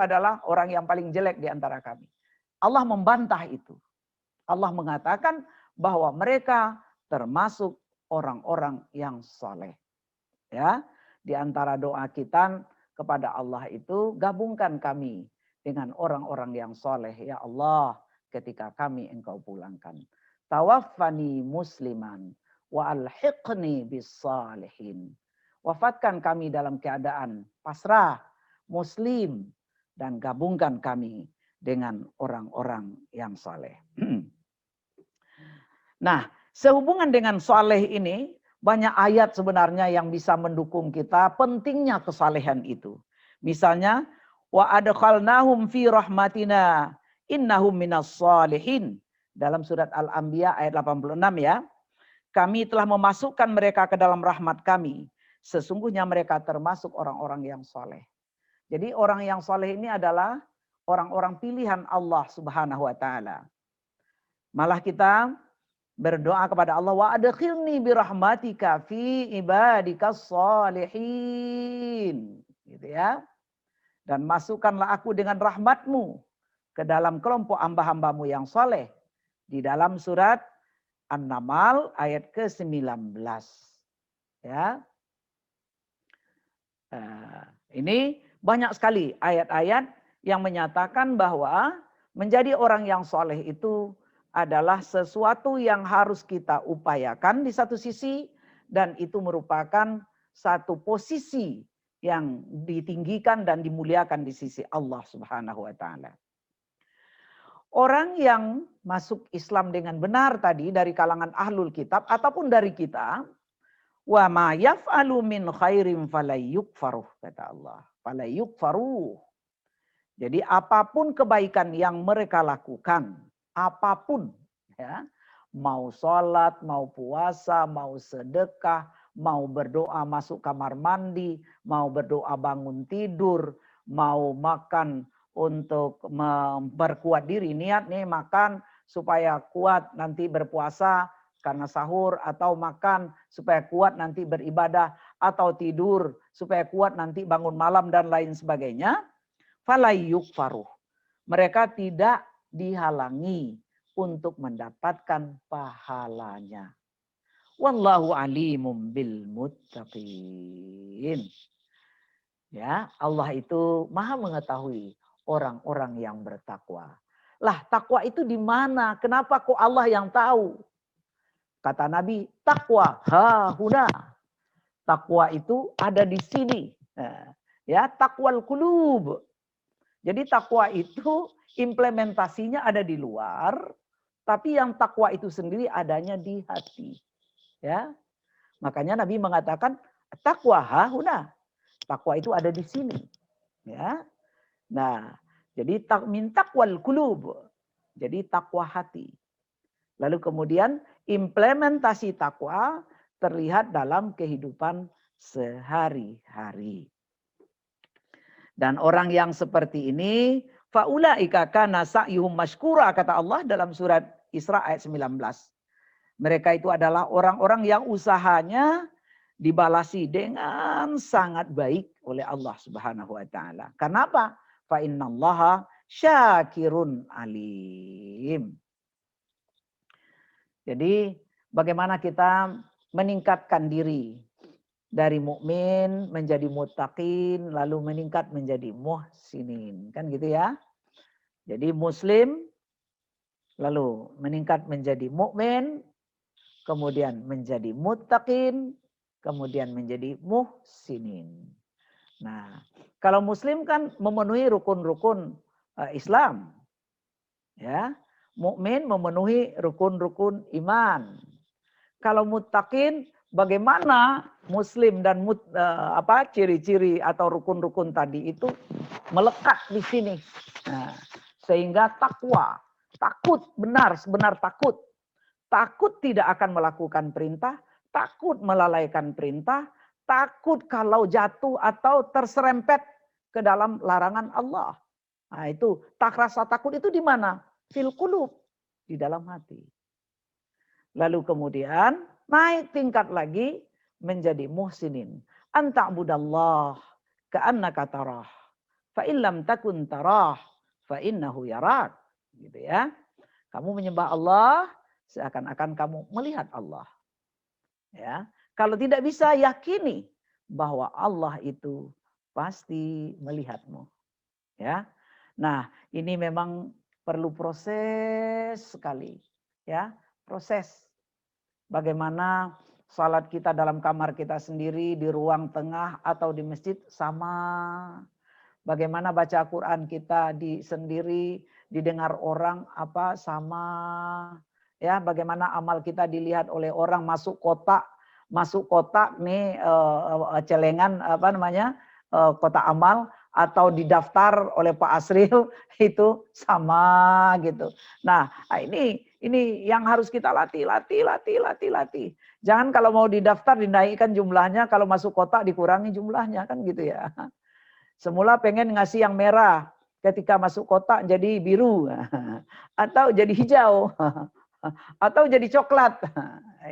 adalah orang yang paling jelek di antara kami. Allah membantah itu. Allah mengatakan bahwa mereka termasuk orang-orang yang saleh. Ya, di antara doa kita kepada Allah itu, gabungkan kami dengan orang-orang yang saleh. Ya Allah, ketika kami engkau pulangkan. Tawaffani musliman wa alhiqni bis salihin. Wafatkan kami dalam keadaan pasrah, muslim, dan gabungkan kami dengan orang-orang yang saleh. Nah, sehubungan dengan saleh ini, banyak ayat sebenarnya yang bisa mendukung kita pentingnya kesalehan itu. Misalnya, wa adkhalnahum fi rahmatina innahum minas salihin. Dalam surat Al-Anbiya ayat 86 ya. Kami telah memasukkan mereka ke dalam rahmat kami. Sesungguhnya mereka termasuk orang-orang yang saleh. Jadi orang yang saleh ini adalah orang-orang pilihan Allah Subhanahu wa taala. Malah kita berdoa kepada Allah, wa adkhilni bi rahmatika fi ibadikas shalihin. Gitu ya. Dan masukkanlah aku dengan rahmatmu ke dalam kelompok hamba-hambamu yang saleh. Di dalam surat An-Naml ayat ke-19. Ya. Ini banyak sekali ayat-ayat yang menyatakan bahwa menjadi orang yang soleh itu adalah sesuatu yang harus kita upayakan di satu sisi, dan itu merupakan satu posisi yang ditinggikan dan dimuliakan di sisi Allah Subhanahu wa taala. Orang yang masuk Islam dengan benar tadi dari kalangan ahlul kitab ataupun dari kita, wa ma yaf'alu min khairin falayukfaruh, kata Allah. Falayukfaruh. Jadi apapun kebaikan yang mereka lakukan, apapun ya, mau sholat, mau puasa, mau sedekah, mau berdoa masuk kamar mandi, mau berdoa bangun tidur, mau makan untuk memperkuat diri, niat nih makan supaya kuat nanti berpuasa karena sahur, atau makan supaya kuat nanti beribadah, atau tidur supaya kuat nanti bangun malam dan lain sebagainya. Fala yukfaruh. Mereka tidak dihalangi untuk mendapatkan pahalanya. Wallahu alimum bil muttaqin. Ya, Allah itu Maha mengetahui orang-orang yang bertakwa. Lah, takwa itu di mana? Kenapa kok Allah yang tahu? Kata Nabi, takwa hahuna. Takwa itu ada di sini. Ya, takwal qulub. Jadi takwa itu implementasinya ada di luar, tapi yang takwa itu sendiri adanya di hati. Ya. Makanya Nabi mengatakan takwa hahuna. Takwa itu ada di sini. Ya. Nah, jadi min takwal qulub. Jadi takwa hati. Lalu kemudian implementasi takwa terlihat dalam kehidupan sehari-hari. Dan orang yang seperti ini, faulaika kana sa'yuhum mashkura, kata Allah dalam surat Isra ayat 19. Mereka itu adalah orang-orang yang usahanya dibalasi dengan sangat baik oleh Allah Subhanahu wa taala. Kenapa? Fa innallaha syakirun alim. Jadi bagaimana kita meningkatkan diri dari mukmin menjadi muttaqin, lalu meningkat menjadi muhsinin, kan gitu ya. Jadi muslim lalu meningkat menjadi mukmin, kemudian menjadi muttaqin, kemudian menjadi muhsinin. Nah, kalau muslim kan memenuhi rukun-rukun Islam. Ya. Mukmin memenuhi rukun-rukun iman. Kalau muttaqin, bagaimana muslim dan ciri-ciri atau rukun-rukun tadi itu melekat di sini. Nah, sehingga takwa, takut benar takut. Takut tidak akan melakukan perintah, takut melalaikan perintah, takut kalau jatuh atau terserempet ke dalam larangan Allah. Nah, itu rasa takut itu di mana? Fil qulub, di dalam hati. Lalu kemudian naik tingkat lagi menjadi muhsinin. Anta'budallah ka'annaka tarah. Fa illam takun tarah fa innahu yarak. Gitu ya. Kamu menyembah Allah seakan-akan kamu melihat Allah. Ya. Kalau tidak bisa, yakini bahwa Allah itu pasti melihatmu. Ya. Nah, ini memang perlu proses sekali. Ya, proses. Bagaimana salat kita dalam kamar kita sendiri, di ruang tengah atau di masjid sama. Bagaimana baca Quran kita sendiri, didengar orang sama. Ya, bagaimana amal kita dilihat oleh orang, masuk kotak nih celengan kotak amal, atau didaftar oleh Pak Asril itu sama gitu. Nah, ini yang harus kita latih. Jangan kalau mau didaftar dinaikkan jumlahnya, kalau masuk kotak dikurangi jumlahnya, kan gitu ya. Semula pengen ngasih yang merah, ketika masuk kotak jadi biru atau jadi hijau atau jadi coklat.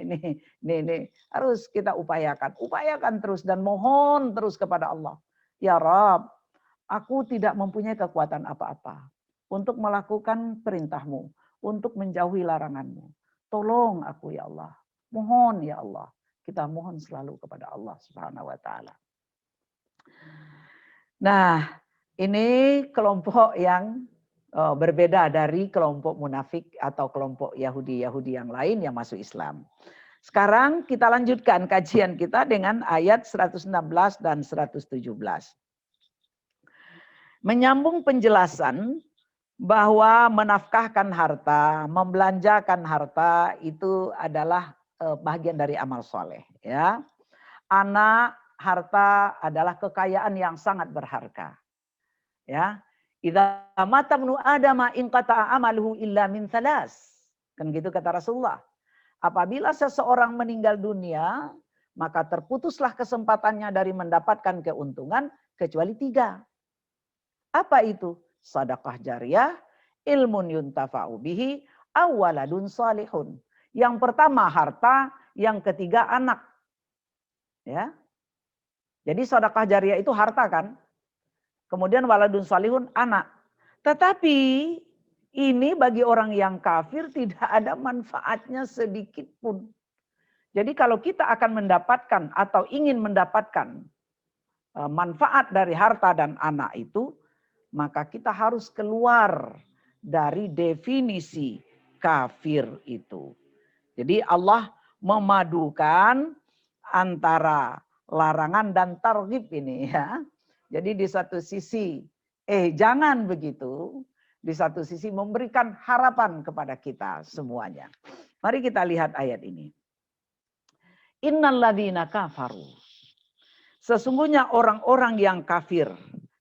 Ini harus kita upayakan terus dan mohon terus kepada Allah. Ya Rabb, aku tidak mempunyai kekuatan apa-apa untuk melakukan perintahmu, untuk menjauhi laranganmu. Tolong aku ya Allah. Mohon ya Allah. Kita mohon selalu kepada Allah Subhanahu wa taala. Nah, ini kelompok yang berbeda dari kelompok munafik atau kelompok Yahudi yang lain yang masuk Islam. Sekarang kita lanjutkan kajian kita dengan ayat 116 dan 117. Menyambung penjelasan bahwa menafkahkan harta, membelanjakan harta itu adalah bagian dari amal soleh. Ya. Harta adalah kekayaan yang sangat berharga. Ya. Idza mata ibnu Adama in qata'a amaluhu illa min thalas. Kan gitu kata Rasulullah. Apabila seseorang meninggal dunia, maka terputuslah kesempatannya dari mendapatkan keuntungan kecuali 3. Apa itu? Sedekah jariyah, ilmun yuntafa'u bihi, awaladun salihun. Yang pertama harta, yang ketiga anak. Ya. Jadi sedekah jariyah itu harta kan? Kemudian waladun salihun anak. Tetapi ini bagi orang yang kafir tidak ada manfaatnya sedikit pun. Jadi kalau kita akan mendapatkan atau ingin mendapatkan manfaat dari harta dan anak itu, maka kita harus keluar dari definisi kafir itu. Jadi Allah memadukan antara larangan dan targhib ini ya. Jadi di satu sisi jangan begitu, di satu sisi memberikan harapan kepada kita semuanya. Mari kita lihat ayat ini. Innalladzina kafaru. Sesungguhnya orang-orang yang kafir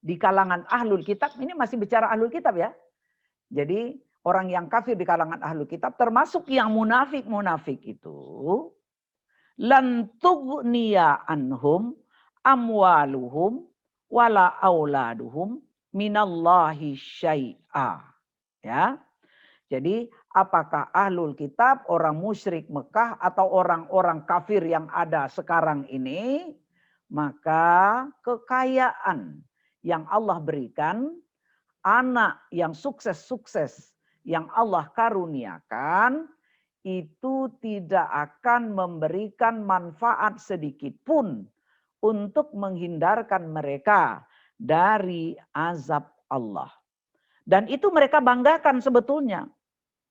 di kalangan ahlul kitab, ini masih bicara ahlul kitab ya. Jadi orang yang kafir di kalangan ahlul kitab termasuk yang munafik-munafik itu. Lan tughniya anhum amwaluhum wala auladuhum minallahi syai'a. Ya. Jadi apakah ahlul kitab, orang musyrik Mekah atau orang-orang kafir yang ada sekarang ini, maka kekayaan yang Allah berikan, anak yang sukses-sukses yang Allah karuniakan, itu tidak akan memberikan manfaat sedikit pun untuk menghindarkan mereka dari azab Allah. Dan itu mereka banggakan sebetulnya.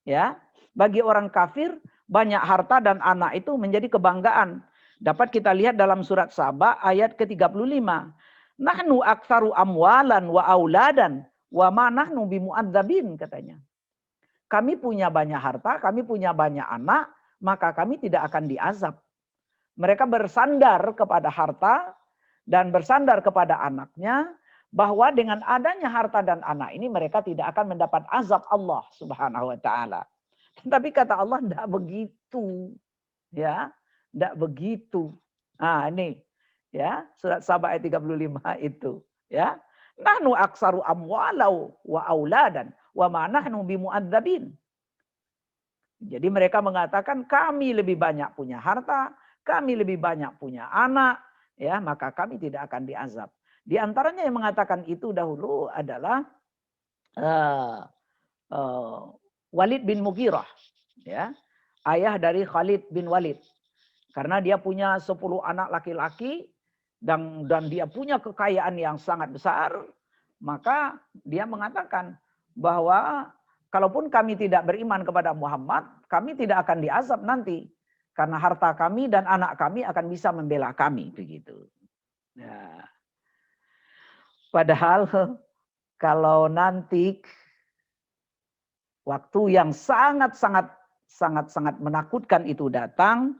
Ya, bagi orang kafir banyak harta dan anak itu menjadi kebanggaan. Dapat kita lihat dalam surat Saba ayat ke-35. Nahnu aktsaru amwalan wa auladan wa ma nahnu bimu'adzabin katanya. Kami punya banyak harta, kami punya banyak anak, maka kami tidak akan diazab. Mereka bersandar kepada harta dan bersandar kepada anaknya, bahwa dengan adanya harta dan anak ini mereka tidak akan mendapat azab Allah Subhanahu wa taala. Tapi kata Allah tidak begitu. Ya, tidak begitu. Nah, ini ya, surat Saba ayat 35 itu, ya. Nahnu aksaru amwalau wa auladan wa ma nahnu bimu'adzabin. Jadi mereka mengatakan kami lebih banyak punya harta, kami lebih banyak punya anak, ya, maka kami tidak akan diazab. Di antaranya yang mengatakan itu dahulu adalah Walid bin Mughirah, ya, ayah dari Khalid bin Walid. Karena dia punya 10 anak laki-laki dan dia punya kekayaan yang sangat besar, maka dia mengatakan bahwa kalaupun kami tidak beriman kepada Muhammad, kami tidak akan diazab nanti. Karena harta kami dan anak kami akan bisa membela kami, begitu. Nah, padahal kalau nanti waktu yang sangat-sangat menakutkan itu datang,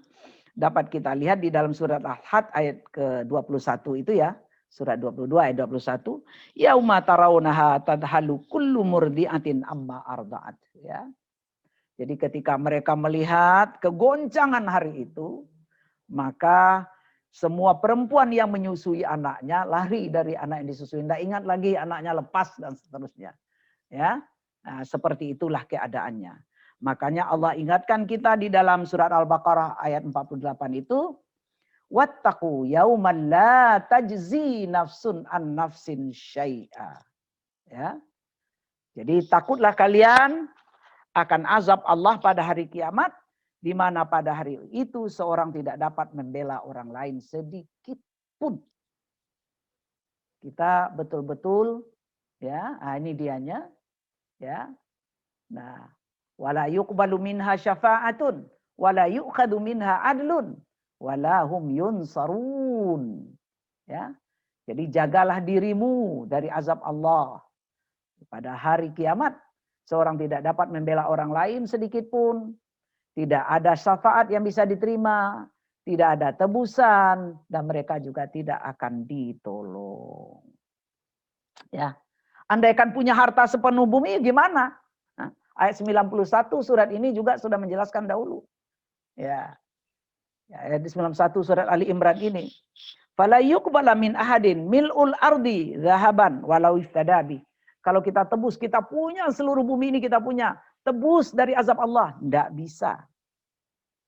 dapat kita lihat di dalam surat Al-Had ayat ke-21 itu ya. Surat 22 ayat 21. Yauma tarawunaha tadhalu kullu murdi'atin amma arda'at. Ya. Jadi ketika mereka melihat kegoncangan hari itu, maka semua perempuan yang menyusui anaknya lari dari anak yang disusui. Tidak ingat lagi anaknya lepas dan seterusnya. Ya, nah, seperti itulah keadaannya. Makanya Allah ingatkan kita di dalam surat Al-Baqarah ayat 48 itu. Wattaqu yauman la tajzi nafsun an nafsin syai'a. Ya. Jadi takutlah kalian akan azab Allah pada hari kiamat, di mana pada hari itu seorang tidak dapat membela orang lain sedikit pun. Kita betul-betul ya, ini dianya ya. Nah, wala yuqbalu minha syafa'atun wala yu'khadhu minha adlun wala hum yunsarun. Ya. Jadi jagalah dirimu dari azab Allah. Pada hari kiamat seorang tidak dapat membela orang lain sedikit pun. Tidak ada syafaat yang bisa diterima, tidak ada tebusan, dan mereka juga tidak akan ditolong. Ya, andaikan punya harta sepenuh bumi, gimana? Nah, ayat 91 surat ini juga sudah menjelaskan dahulu. Ya, ayat 91 surat Ali Imran ini. Fala yuqbala min ahadin mil'ul ardi zahaban walau iftadabi. Kalau kita tebus, kita punya seluruh bumi ini kita punya. Tebus dari azab Allah. Tidak bisa.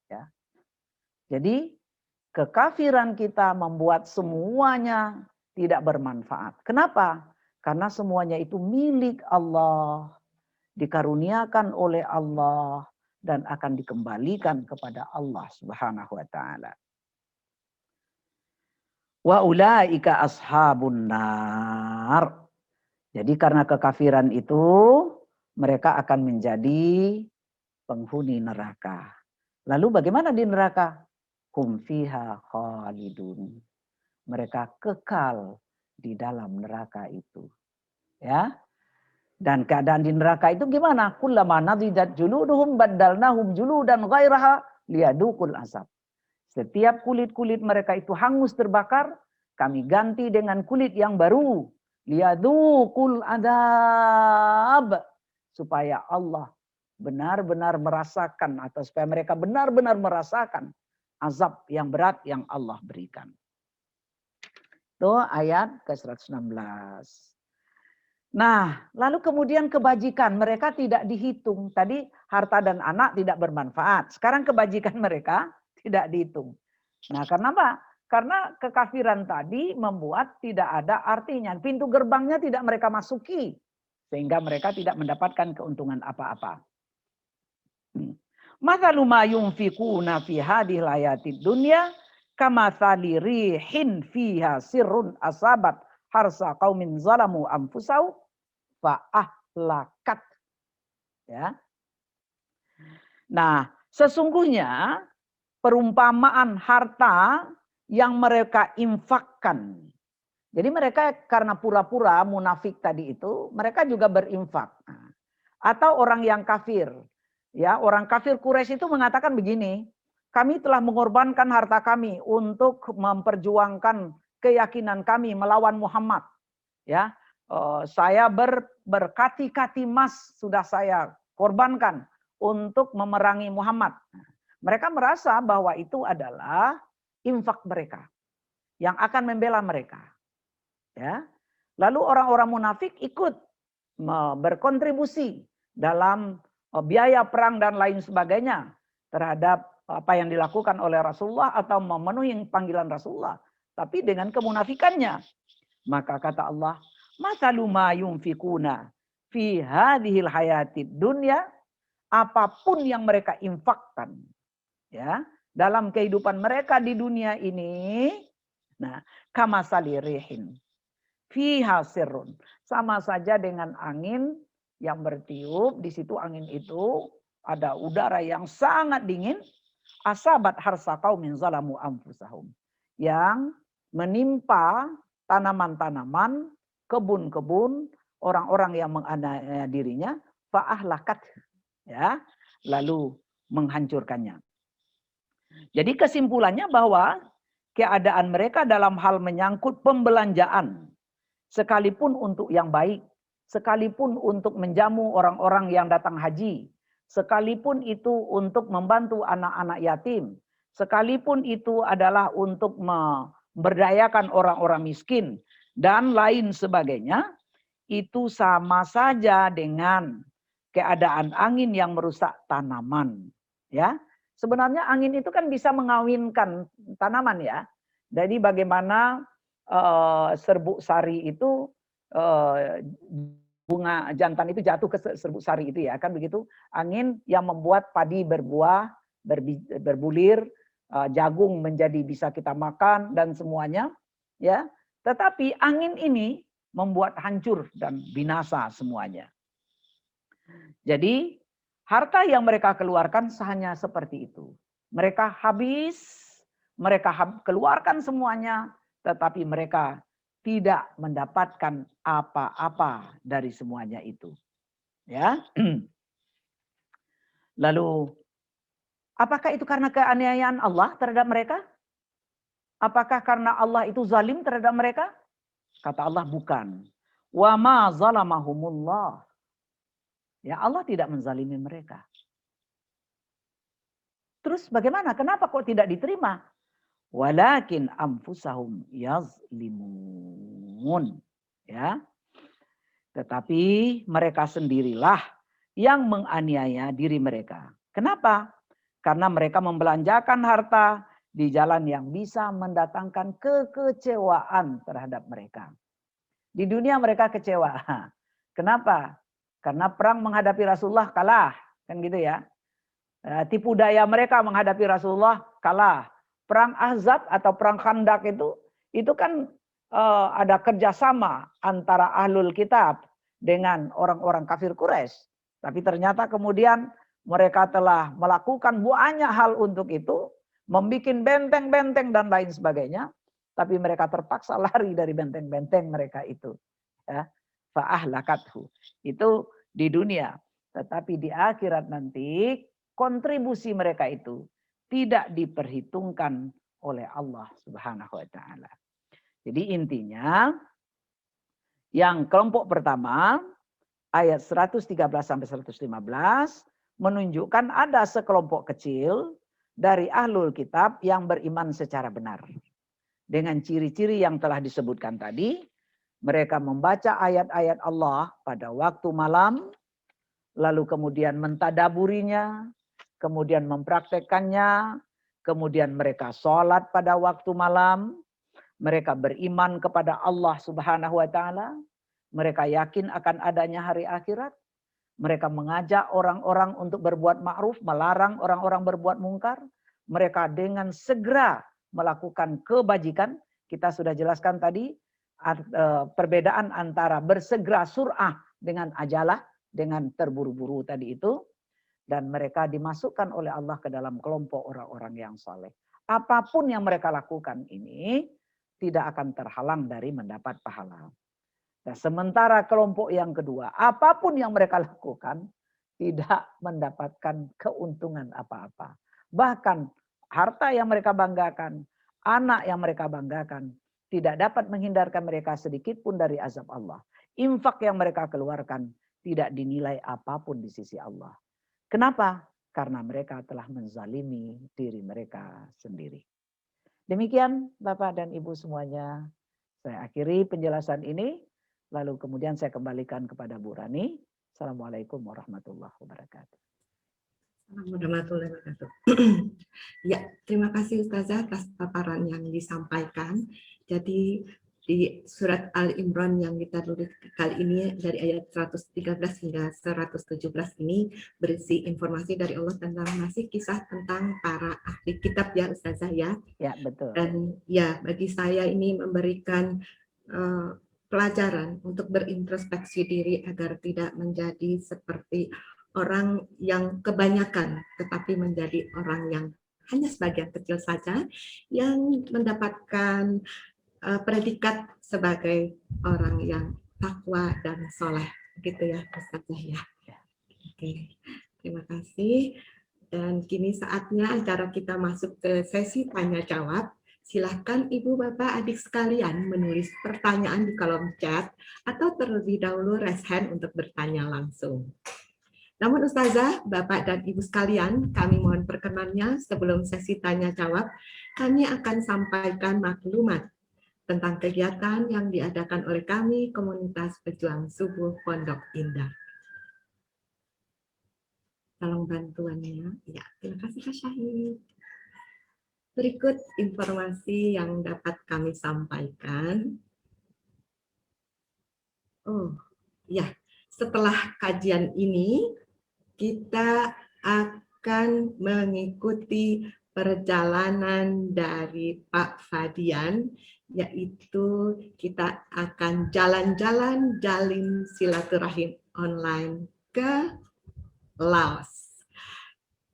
Ya. Jadi kekafiran kita membuat semuanya tidak bermanfaat. Kenapa? Karena semuanya itu milik Allah. Dikaruniakan oleh Allah. Dan akan dikembalikan kepada Allah Subhanahu wa ta'ala. Wa ulaika ashabun nar. Jadi karena kekafiran itu mereka akan menjadi penghuni neraka. Lalu bagaimana di neraka? Hum fiha khalidun. Mereka kekal di dalam neraka itu. Ya. Dan keadaan di neraka itu gimana? Kullama nadidat juluduhum baddalnahum juludan ghairaha liyadukul azab. Setiap kulit-kulit mereka itu hangus terbakar, kami ganti dengan kulit yang baru. Liyadukul adab. Supaya Allah benar-benar merasakan atau supaya mereka benar-benar merasakan azab yang berat yang Allah berikan. Itu ayat ke-116. Nah, lalu kemudian kebajikan mereka tidak dihitung. Tadi harta dan anak tidak bermanfaat. Sekarang kebajikan mereka tidak dihitung. Nah, karena apa? Karena kekafiran tadi membuat tidak ada artinya. Pintu gerbangnya tidak mereka masuki. Sehingga mereka tidak mendapatkan keuntungan apa-apa. Mathalu ma yunfikuna fi hadhil hayatid dunya kamathali rihin fiha sirrun asabat harsa qaumin zalamu anfusahum fa ahlakat. Ya. Nah, sesungguhnya perumpamaan harta yang mereka infakkan. Jadi mereka karena pura-pura munafik tadi itu, mereka juga berinfak. Atau orang yang kafir. Ya, orang kafir Quraisy itu mengatakan begini, kami telah mengorbankan harta kami untuk memperjuangkan keyakinan kami melawan Muhammad. Ya, saya berkati-kati emas sudah saya korbankan untuk memerangi Muhammad. Mereka merasa bahwa itu adalah infak mereka yang akan membela mereka. Ya. Lalu orang-orang munafik ikut berkontribusi dalam biaya perang dan lain sebagainya terhadap apa yang dilakukan oleh Rasulullah atau memenuhi panggilan Rasulullah. Tapi dengan kemunafikannya. Maka kata Allah, "Mathalu ma yunfikuna fi hadhil hayatid dunya," apapun yang mereka infakkan ya dalam kehidupan mereka di dunia ini, nah, kamasali rihin fiha sirrun, sama saja dengan angin yang bertiup, di situ angin itu ada udara yang sangat dingin, asabat harsa qaumin zalamu anfusahum, yang menimpa tanaman-tanaman, kebun-kebun orang-orang yang menganiaya dirinya, fa ahlakat, ya, lalu menghancurkannya. Jadi kesimpulannya bahwa keadaan mereka dalam hal menyangkut pembelanjaan, sekalipun untuk yang baik, sekalipun untuk menjamu orang-orang yang datang haji, sekalipun itu untuk membantu anak-anak yatim, sekalipun itu adalah untuk memberdayakan orang-orang miskin, dan lain sebagainya, itu sama saja dengan keadaan angin yang merusak tanaman. Ya. Sebenarnya angin itu kan bisa mengawinkan tanaman ya. Jadi bagaimana serbuk sari itu bunga jantan itu jatuh ke serbuk sari itu ya kan begitu. Angin yang membuat padi berbuah, berbulir, jagung menjadi bisa kita makan dan semuanya ya. Tetapi angin ini membuat hancur dan binasa semuanya. Jadi harta yang mereka keluarkan hanya seperti itu. Mereka habis, mereka keluarkan semuanya, tetapi mereka tidak mendapatkan apa-apa dari semuanya itu. Ya. Lalu, apakah itu karena keaniayaan Allah terhadap mereka? Apakah karena Allah itu zalim terhadap mereka? Kata Allah, bukan. Wa ma zalamahumullah. Ya, Allah tidak menzalimi mereka. Terus bagaimana? Kenapa kok tidak diterima? Walakin anfusahum yazlimun. Ya. Tetapi mereka sendirilah yang menganiaya diri mereka. Kenapa? Karena mereka membelanjakan harta di jalan yang bisa mendatangkan kekecewaan terhadap mereka. Di dunia mereka kecewa. Kenapa? Karena perang menghadapi Rasulullah kalah. Kan gitu ya. Tipu daya mereka menghadapi Rasulullah kalah. Perang Ahzab atau perang Khandak itu kan ada kerjasama antara ahlul kitab dengan orang-orang kafir Quraisy. Tapi ternyata kemudian mereka telah melakukan banyak hal untuk itu, membuat benteng-benteng dan lain sebagainya. Tapi mereka terpaksa lari dari benteng-benteng mereka itu. Ya. Fa'ahlakathu. Itu di dunia. Tetapi di akhirat nanti kontribusi mereka itu tidak diperhitungkan oleh Allah Subhanahu wa taala. Jadi intinya yang kelompok pertama ayat 113 sampai 115 menunjukkan ada sekelompok kecil dari ahlul kitab yang beriman secara benar. Dengan ciri-ciri yang telah disebutkan tadi, mereka membaca ayat-ayat Allah pada waktu malam, lalu kemudian mentadaburinya, kemudian mempraktekannya, kemudian mereka sholat pada waktu malam, mereka beriman kepada Allah Subhanahu wa taala, mereka yakin akan adanya hari akhirat, mereka mengajak orang-orang untuk berbuat ma'ruf, melarang orang-orang berbuat mungkar, mereka dengan segera melakukan kebajikan. Kita sudah jelaskan tadi perbedaan antara bersegera sur'ah dengan ajalah, dengan terburu-buru tadi itu. Dan mereka dimasukkan oleh Allah ke dalam kelompok orang-orang yang saleh. Apapun yang mereka lakukan ini tidak akan terhalang dari mendapat pahala. Nah, sementara kelompok yang kedua, apapun yang mereka lakukan tidak mendapatkan keuntungan apa-apa. Bahkan harta yang mereka banggakan, anak yang mereka banggakan, tidak dapat menghindarkan mereka sedikit pun dari azab Allah. Infak yang mereka keluarkan tidak dinilai apapun di sisi Allah. Kenapa? Karena mereka telah menzalimi diri mereka sendiri. Demikian Bapak dan Ibu semuanya. Saya akhiri penjelasan ini. Lalu kemudian saya kembalikan kepada Bu Rani. Assalamualaikum warahmatullahi wabarakatuh. Assalamualaikum warahmatullahi wabarakatuh. Ya, terima kasih Ustazah atas paparan yang disampaikan. Jadi di surat Al-Imran yang kita tulis kali ini dari ayat 113 hingga 117 ini berisi informasi dari Allah tentang masih kisah tentang para ahli kitab ya Ustazah ya. Ya, betul. Dan ya bagi saya ini memberikan pelajaran untuk berintrospeksi diri agar tidak menjadi seperti orang yang kebanyakan, tetapi menjadi orang yang hanya sebagian kecil saja yang mendapatkan predikat sebagai orang yang takwa dan soleh, gitu ya Ustazah ya. Oke, terima kasih. Dan kini saatnya acara kita masuk ke sesi tanya jawab. Silahkan Ibu Bapak Adik sekalian menulis pertanyaan di kolom chat atau terlebih dahulu raise hand untuk bertanya langsung. Namun Ustazah, Bapak dan Ibu sekalian, kami mohon perkenannya sebelum sesi tanya jawab, kami akan sampaikan maklumat tentang kegiatan yang diadakan oleh kami, Komunitas Pejuang Subuh Pondok Indah. Tolong bantuannya. Ya, terima kasih Kak Syahid. Berikut informasi yang dapat kami sampaikan. Oh, ya. Setelah kajian ini, kita akan mengikuti perjalanan dari Pak Fadian, yaitu kita akan jalan-jalan jalin silaturahim online ke Laos.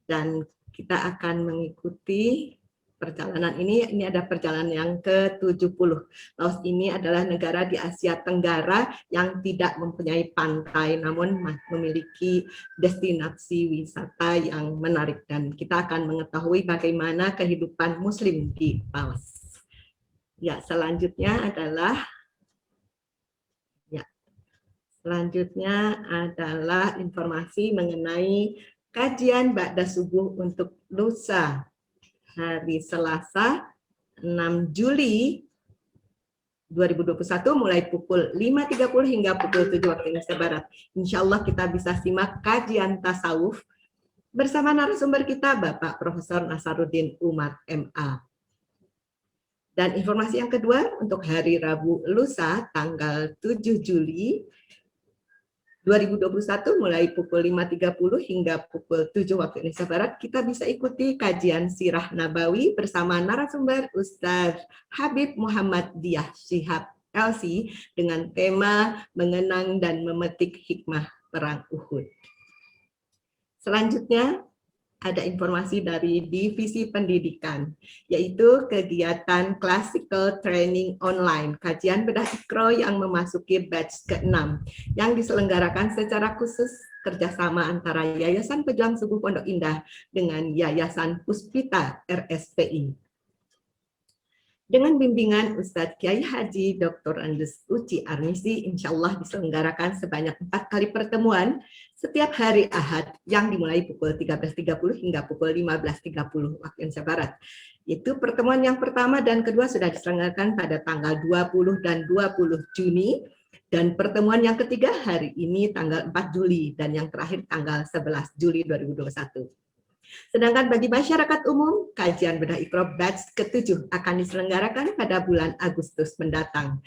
Dan kita akan mengikuti perjalanan ini ada perjalanan yang ke-70. Laos ini adalah negara di Asia Tenggara yang tidak mempunyai pantai, namun memiliki destinasi wisata yang menarik. Dan kita akan mengetahui bagaimana kehidupan Muslim di Laos. Ya, selanjutnya adalah informasi mengenai kajian Ba'da Subuh untuk lusa hari Selasa 6 Juli 2021 mulai pukul 5.30 hingga pukul 7 waktu Indonesia Barat. Insya Allah kita bisa simak kajian tasawuf bersama narasumber kita Bapak Profesor Nasaruddin Umar MA. Dan informasi yang kedua untuk hari Rabu lusa tanggal 7 Juli 2021 mulai pukul 5.30 hingga pukul 7 waktu Indonesia Barat kita bisa ikuti kajian Sirah Nabawi bersama narasumber Ustaz Habib Muhammad Diyah Shihab LC dengan tema mengenang dan memetik hikmah perang Uhud. Selanjutnya ada informasi dari Divisi Pendidikan, yaitu kegiatan Classical Training Online, kajian bedah Iqra yang memasuki batch ke-6, yang diselenggarakan secara khusus kerjasama antara Yayasan Pejuang Subuh Pondok Indah dengan Yayasan Puspita RSPI. Dengan bimbingan Ustadz Kiai Haji Dr. Andes Uci Armisi, insya Allah diselenggarakan sebanyak 4 kali pertemuan setiap hari Ahad yang dimulai pukul 13.30 hingga pukul 15.30 waktu Indonesia Barat. Itu pertemuan yang pertama dan kedua sudah diselenggarakan pada tanggal 20 dan 20 Juni, dan pertemuan yang ketiga hari ini tanggal 4 Juli, dan yang terakhir tanggal 11 Juli 2021. Sedangkan bagi masyarakat umum, kajian bedah Iqra batch ke-7 akan diselenggarakan pada bulan Agustus mendatang.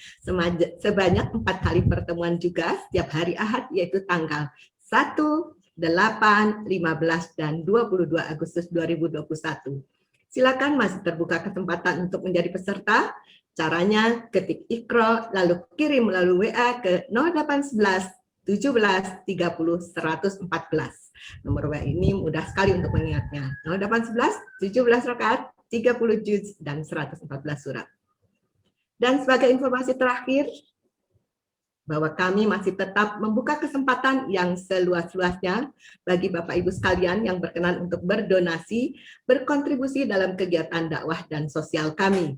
Sebanyak 4 kali pertemuan juga setiap hari Ahad, yaitu tanggal 1, 8, 15, dan 22 Agustus 2021. Silakan, masih terbuka kesempatan untuk menjadi peserta. Caranya ketik Iqra, lalu kirim melalui WA ke 0811 17 30 114. Nomor WA ini mudah sekali untuk mengingatnya. 0811 17 rakaat, 30 juz, dan 114 surat. Dan sebagai informasi terakhir, bahwa kami masih tetap membuka kesempatan yang seluas-luasnya bagi Bapak Ibu sekalian yang berkenan untuk berdonasi, berkontribusi dalam kegiatan dakwah dan sosial kami.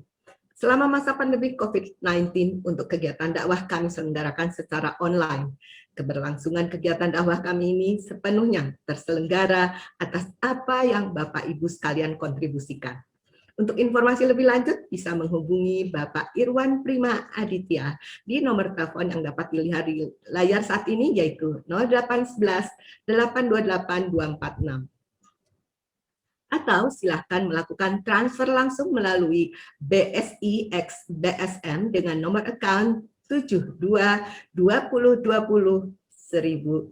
Selama masa pandemi COVID-19, untuk kegiatan dakwah kami selenggarakan secara online. Keberlangsungan kegiatan dakwah kami ini sepenuhnya terselenggara atas apa yang Bapak Ibu sekalian kontribusikan. Untuk informasi lebih lanjut bisa menghubungi Bapak Irwan Prima Aditya di nomor telepon yang dapat dilihat di layar saat ini, yaitu 0811 828 246. Atau silakan melakukan transfer langsung melalui BSI X BSM dengan nomor account 722020 1001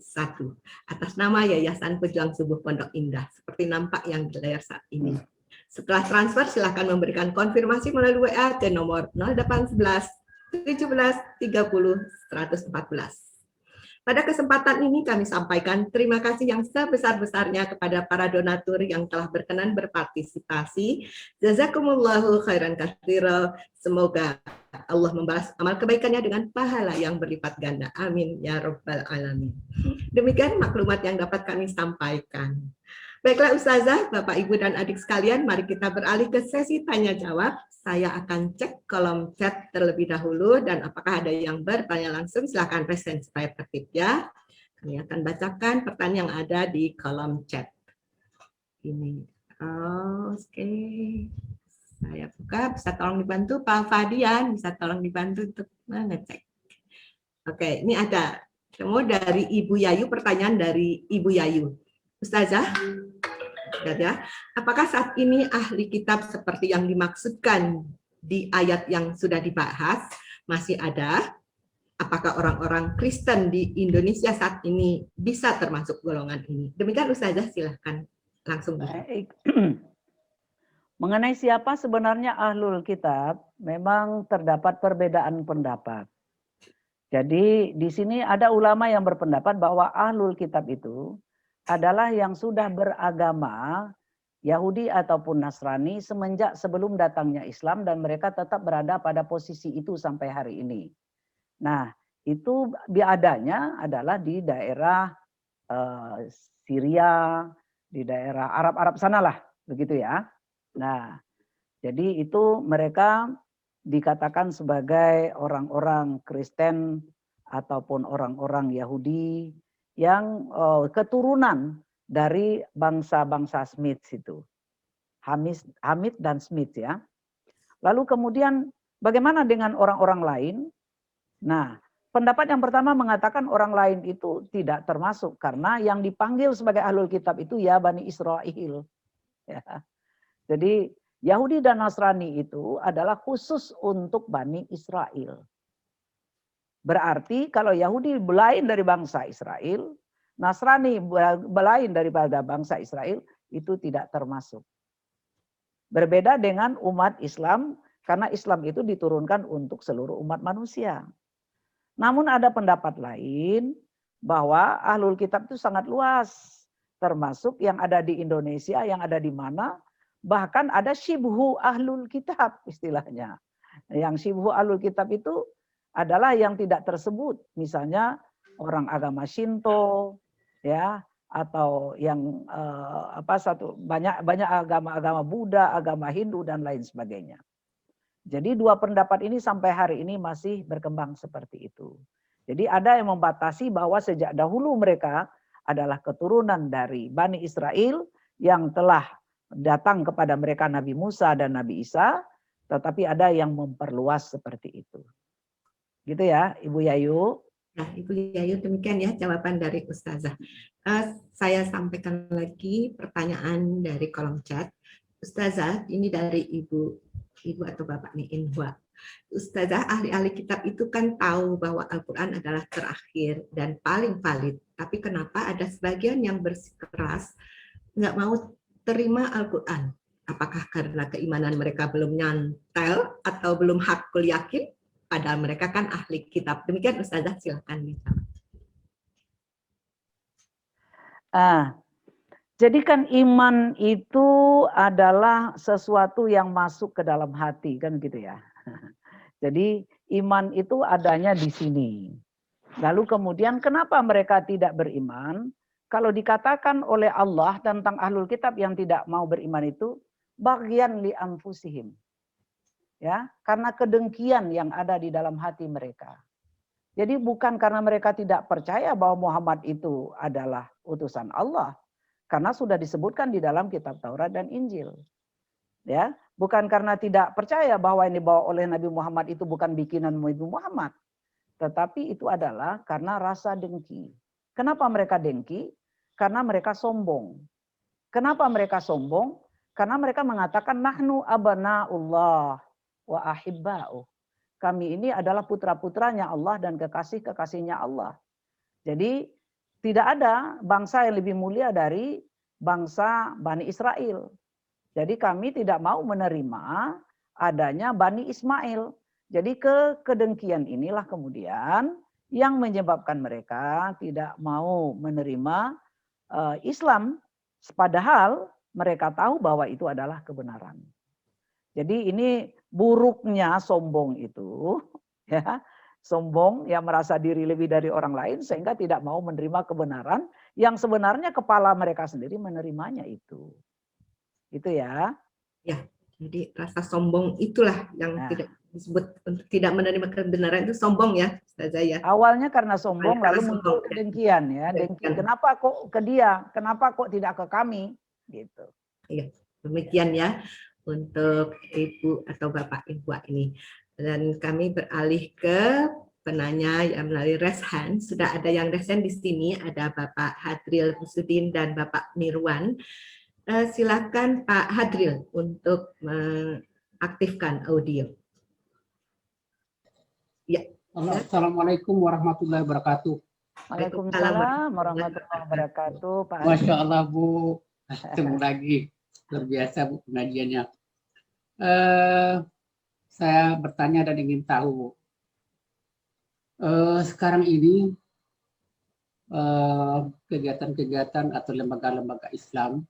atas nama Yayasan Pejuang Subuh Pondok Indah, seperti nampak yang di layar saat ini. Setelah transfer, silakan memberikan konfirmasi melalui WA ke nomor 0811 17 30 114. Pada kesempatan ini kami sampaikan terima kasih yang sebesar-besarnya kepada para donatur yang telah berkenan berpartisipasi. Jazakumullahu khairan katsira. Semoga Allah membalas amal kebaikannya dengan pahala yang berlipat ganda. Amin ya rabbal alamin. Demikian maklumat yang dapat kami sampaikan. Baiklah Ustazah, Bapak, Ibu, dan adik sekalian, mari kita beralih ke sesi tanya-jawab. Saya akan cek kolom chat terlebih dahulu, dan apakah ada yang bertanya langsung, silakan present supaya tertib ya. Kami akan bacakan pertanyaan yang ada di kolom chat. Ini, oke. Saya buka, bisa tolong dibantu Pak Fadian, bisa tolong dibantu untuk mengecek. Oke, ini ada. Semua dari Ibu Yayu, pertanyaan dari Ibu Yayu. Ustazah, ya, apakah saat ini ahli kitab seperti yang dimaksudkan di ayat yang sudah dibahas masih ada? Apakah orang-orang Kristen di Indonesia saat ini bisa termasuk golongan ini? Demikian Ustazah, silahkan langsung. Baik. Mengenai siapa sebenarnya ahlul kitab, memang terdapat perbedaan pendapat. Jadi di sini ada ulama yang berpendapat bahwa ahlul kitab itu adalah yang sudah beragama Yahudi ataupun Nasrani semenjak sebelum datangnya Islam, dan mereka tetap berada pada posisi itu sampai hari ini. Nah, itu biadanya adalah di daerah Syria, di daerah Arab-Arab sanalah, begitu ya. Nah, jadi itu mereka dikatakan sebagai orang-orang Kristen ataupun orang-orang Yahudi yang keturunan dari bangsa-bangsa Smith itu. Hamid dan Smith ya. Lalu kemudian Bagaimana dengan orang-orang lain? Nah, pendapat yang pertama mengatakan orang lain itu tidak termasuk karena yang dipanggil sebagai ahlul kitab itu ya Bani Israel. Ya. Jadi Yahudi dan Nasrani itu adalah khusus untuk Bani Israel. Berarti kalau Yahudi belain dari bangsa Israel, Nasrani belain daripada bangsa Israel, itu tidak termasuk. Berbeda dengan umat Islam, karena Islam itu diturunkan untuk seluruh umat manusia. Namun ada pendapat lain bahwa ahlul kitab itu sangat luas. Termasuk yang ada di Indonesia, yang ada di mana. Bahkan ada syibhu ahlul kitab istilahnya. Yang syibhu ahlul kitab itu adalah yang tidak tersebut. Misalnya orang agama Shinto, ya, atau yang banyak agama-agama Buddha, agama Hindu dan lain sebagainya. Jadi dua pendapat ini sampai hari ini masih berkembang seperti itu. Jadi ada yang membatasi bahwa sejak dahulu mereka adalah keturunan dari Bani Israel yang telah datang kepada mereka Nabi Musa dan Nabi Isa, tetapi ada yang memperluas seperti itu. Gitu ya, Ibu Yayu. Nah, Ibu Yayu, demikian ya jawaban dari Ustazah. Saya sampaikan lagi pertanyaan dari kolom chat. Ustazah, ini dari Ibu atau Bapak nih, Inhwa. Ustazah, ahli-ahli kitab itu kan tahu bahwa Al-Quran adalah terakhir dan paling valid. Tapi kenapa ada sebagian yang bersikeras nggak mau terima Al-Quran? Apakah karena keimanan mereka belum nyantel atau belum hakul yakin? Padahal mereka kan ahli kitab. Demikian Ustazah, silakan dijawab. Jadi kan iman itu adalah sesuatu yang masuk ke dalam hati, kan gitu ya. Jadi iman itu adanya di sini. Lalu kemudian kenapa mereka tidak beriman? Kalau dikatakan oleh Allah tentang ahlul kitab yang tidak mau beriman itu, bagian li anfusihim. Ya, karena kedengkian yang ada di dalam hati mereka. Jadi bukan karena mereka tidak percaya bahwa Muhammad itu adalah utusan Allah. Karena sudah disebutkan di dalam kitab Taurat dan Injil. Ya, bukan karena tidak percaya bahwa yang dibawa oleh Nabi Muhammad itu bukan bikinan Nabi Muhammad. Tetapi itu adalah karena rasa dengki. Kenapa mereka dengki? Karena mereka sombong. Kenapa mereka sombong? Karena mereka mengatakan nahnu abna'ullah wa ahibba'u. Kami ini adalah putra-putranya Allah dan kekasih-kekasihnya Allah. Jadi tidak ada bangsa yang lebih mulia dari bangsa Bani Israel. Jadi kami tidak mau menerima adanya Bani Ismail. Jadi kedengkian inilah kemudian yang menyebabkan mereka tidak mau menerima Islam. Padahal mereka tahu bahwa itu adalah kebenaran. Jadi ini buruknya sombong itu, ya. Sombong yang merasa diri lebih dari orang lain sehingga tidak mau menerima kebenaran yang sebenarnya kepala mereka sendiri menerimanya itu. Itu ya. Ya, jadi rasa sombong itulah yang tidak disebut untuk tidak menerima kebenaran itu sombong ya, Ustazah ya. Awalnya karena sombong lalu muncul kedengkian ya. Dengki. Kenapa kok ke dia? Kenapa kok tidak ke kami? Gitu. Iya, demikian ya untuk Ibu atau Bapak Ibu ini. Dan kami beralih ke penanya yang melalui raise hand. Sudah ada yang raise hand di sini, ada Bapak Hadril Husudin dan Bapak Mirwan. Silakan Pak Hadril untuk mengaktifkan audio. Ya. Assalamualaikum warahmatullahi wabarakatuh. Waalaikumsalam warahmatullahi wabarakatuh. Pak Masya Allah Bu, ketemu lagi. Luar biasa Bu pengajiannya. Saya bertanya dan ingin tahu, sekarang ini kegiatan-kegiatan atau lembaga-lembaga Islam,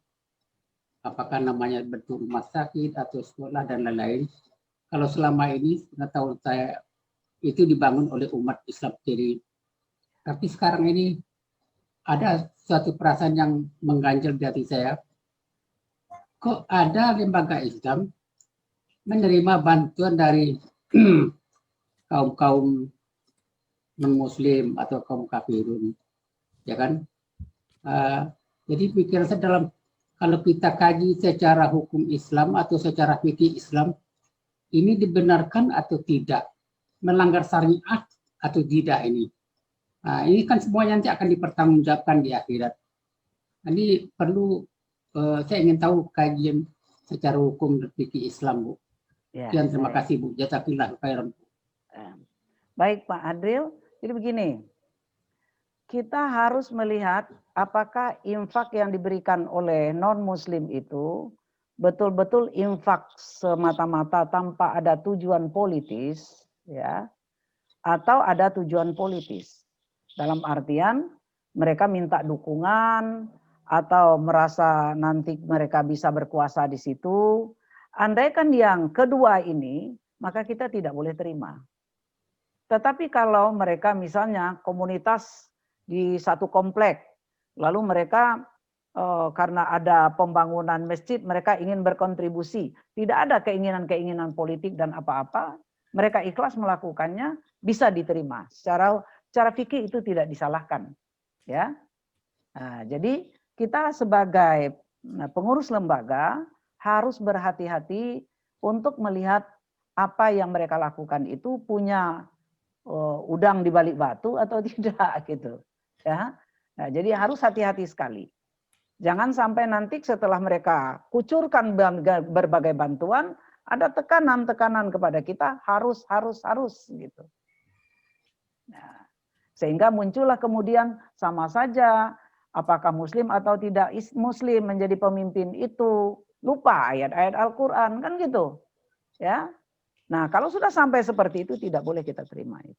apakah namanya bentuk rumah sakit atau sekolah dan lain-lain, kalau selama ini pengetahuan saya itu dibangun oleh umat Islam sendiri. Tapi sekarang ini ada suatu perasaan yang mengganjal di hati saya, kok ada lembaga Islam menerima bantuan dari kaum-kaum non-muslim atau kaum kafirun, ya kan? Jadi pikiran saya dalam, kalau kita kaji secara hukum Islam atau secara fikih Islam, ini dibenarkan atau tidak, melanggar syariat atau tidak ini. Nah, ini kan semuanya nanti akan dipertanggungjawabkan di akhirat. Ini perlu saya ingin tahu kajian secara hukum dan fikih Islam, Bu. Ya, Sekian, terima kasih, Bu. Jazakillah khairan. Baik Pak Adril, jadi begini, kita harus melihat apakah infak yang diberikan oleh non-muslim itu betul-betul infak semata-mata tanpa ada tujuan politis, ya, atau ada tujuan politis. Dalam artian mereka minta dukungan atau merasa nanti mereka bisa berkuasa di situ. Andaikan yang kedua ini, maka kita tidak boleh terima. Tetapi kalau mereka misalnya komunitas di satu komplek, lalu mereka karena ada pembangunan masjid, mereka ingin berkontribusi. Tidak ada keinginan-keinginan politik dan apa-apa. Mereka ikhlas melakukannya, bisa diterima. Secara fikih itu tidak disalahkan. Ya. Nah, jadi kita sebagai pengurus lembaga harus berhati-hati untuk melihat apa yang mereka lakukan itu punya udang di balik batu atau tidak gitu. Ya. Nah, jadi harus hati-hati sekali. Jangan sampai nanti setelah mereka kucurkan berbagai bantuan, ada tekanan-tekanan kepada kita harus gitu. Nah, sehingga muncullah kemudian sama saja apakah muslim atau tidak muslim menjadi pemimpin itu, lupa ayat-ayat Al-Qur'an kan gitu. Ya. Nah, kalau sudah sampai seperti itu tidak boleh kita terima itu.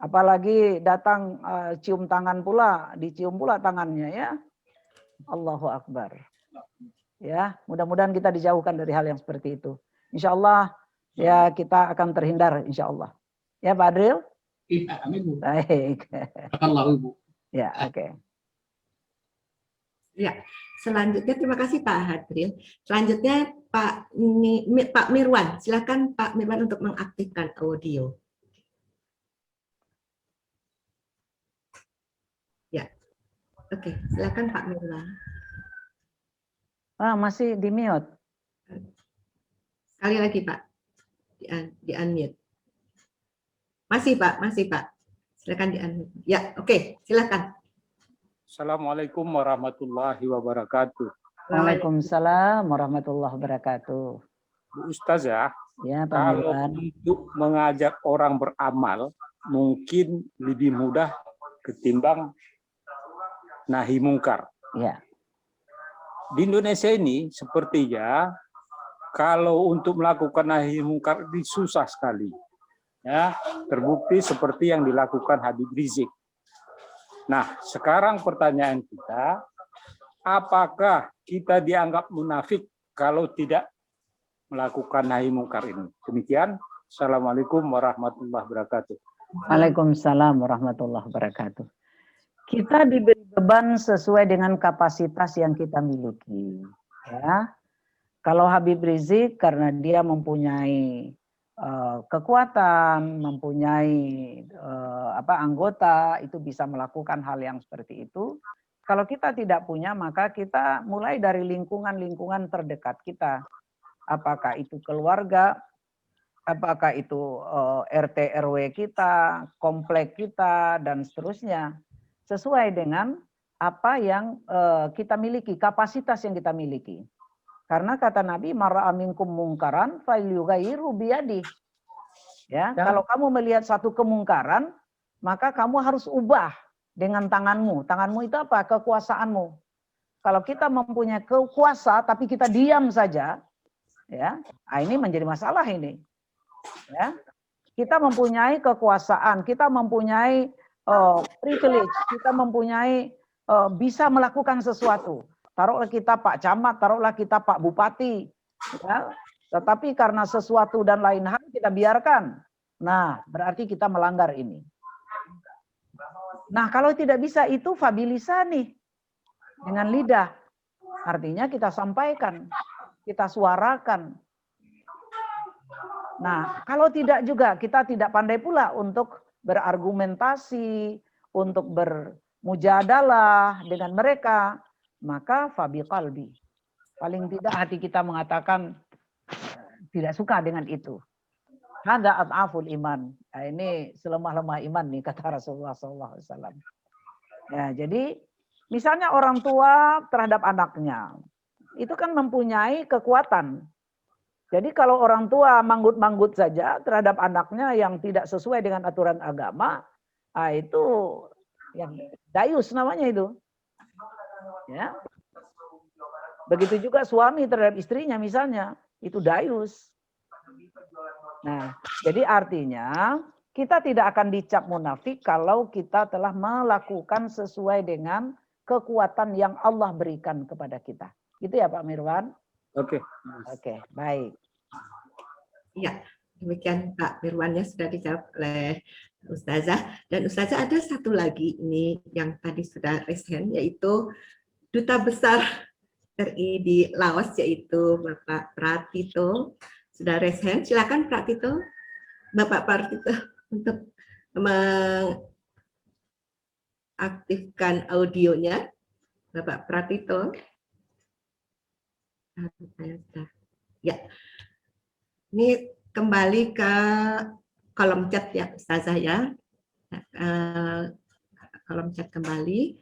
Apalagi datang cium tangan pula, dicium pula tangannya ya. Allahu Akbar. Ya, mudah-mudahan kita dijauhkan dari hal yang seperti itu. Insya Allah ya kita akan terhindar insya Allah. Ya Pak Adril? Iya, amin, Bu. Baik. Allah, Ibu. Ya, oke. Ya, selanjutnya terima kasih Pak Hadril. Selanjutnya Pak Mirwan, silakan Pak Mirwan untuk mengaktifkan audio. Ya, oke, silakan Pak Mirwan. Masih di mute. Sekali lagi Pak, di unmute. Masih Pak. Silakan di unmute. Ya, oke, silakan. Assalamualaikum warahmatullahi wabarakatuh. Waalaikumsalam warahmatullahi wabarakatuh. Bu Ustazah, Ya, Pak kalau Mirwan. untuk mengajak orang beramal mungkin lebih mudah ketimbang nahi mungkar. Ya. Di Indonesia ini sepertinya kalau untuk melakukan nahi mungkar ini susah sekali. Ya, terbukti seperti yang dilakukan Habib Rizik. Nah, sekarang pertanyaan kita, apakah kita dianggap munafik kalau tidak melakukan nahi mungkar ini? Demikian. Assalamualaikum warahmatullahi wabarakatuh. Waalaikumsalam warahmatullahi wabarakatuh. Kita diberi beban sesuai dengan kapasitas yang kita miliki. Ya. Kalau Habib Rizik karena dia mempunyai kekuatan, mempunyai anggota, itu bisa melakukan hal yang seperti itu. Kalau kita tidak punya, maka kita mulai dari lingkungan-lingkungan terdekat kita. Apakah itu keluarga, apakah itu RT RW kita, komplek kita, dan seterusnya. Sesuai dengan apa yang kita miliki, kapasitas yang kita miliki. Karena kata Nabi, mara'a minkum mungkaran falyughayyiru biyadihi. Ya, kalau kamu melihat satu kemungkaran, maka kamu harus ubah dengan tanganmu. Tanganmu itu apa? Kekuasaanmu. Kalau kita mempunyai kekuasa tapi kita diam saja, ya, ini menjadi masalah ini. Ya. Kita mempunyai kekuasaan, kita mempunyai privilege, kita mempunyai bisa melakukan sesuatu. Taruhlah kita Pak Camat, taruhlah kita Pak Bupati. Ya. Tetapi karena sesuatu dan lain hal kita biarkan. Nah, berarti kita melanggar ini. Nah, kalau tidak bisa itu fabilisani dengan lidah. Artinya kita sampaikan, kita suarakan. Nah, kalau tidak juga, kita tidak pandai pula untuk berargumentasi, untuk bermujadalah dengan mereka, maka fabi qalbi. Paling tidak hati kita mengatakan tidak suka dengan itu. Hada ad'aful iman. Nah, ini selemah-lemah iman nih kata Rasulullah SAW. Ya, jadi misalnya orang tua terhadap anaknya, itu kan mempunyai kekuatan. Jadi kalau orang tua manggut-manggut saja terhadap anaknya yang tidak sesuai dengan aturan agama, itu yang dayus namanya itu. Ya. Begitu juga suami terhadap istrinya misalnya, itu dayus. Nah, jadi artinya kita tidak akan dicap munafik kalau kita telah melakukan sesuai dengan kekuatan yang Allah berikan kepada kita. Gitu ya Pak Mirwan? Oke. Oke, baik. Ya, demikian Pak Mirwannya sudah dijawab oleh Ustazah. Dan Ustazah ada satu lagi ini yang tadi sudah raise hand, yaitu Duta Besar RI di Laos, yaitu Bapak Pratito. Sudah raise hand, silakan Pratito, Bapak Pratito, untuk mengaktifkan audionya. Bapak Pratito. Ya, ini kembali ke kolom chat ya Ustazah ya. Kolom chat kembali.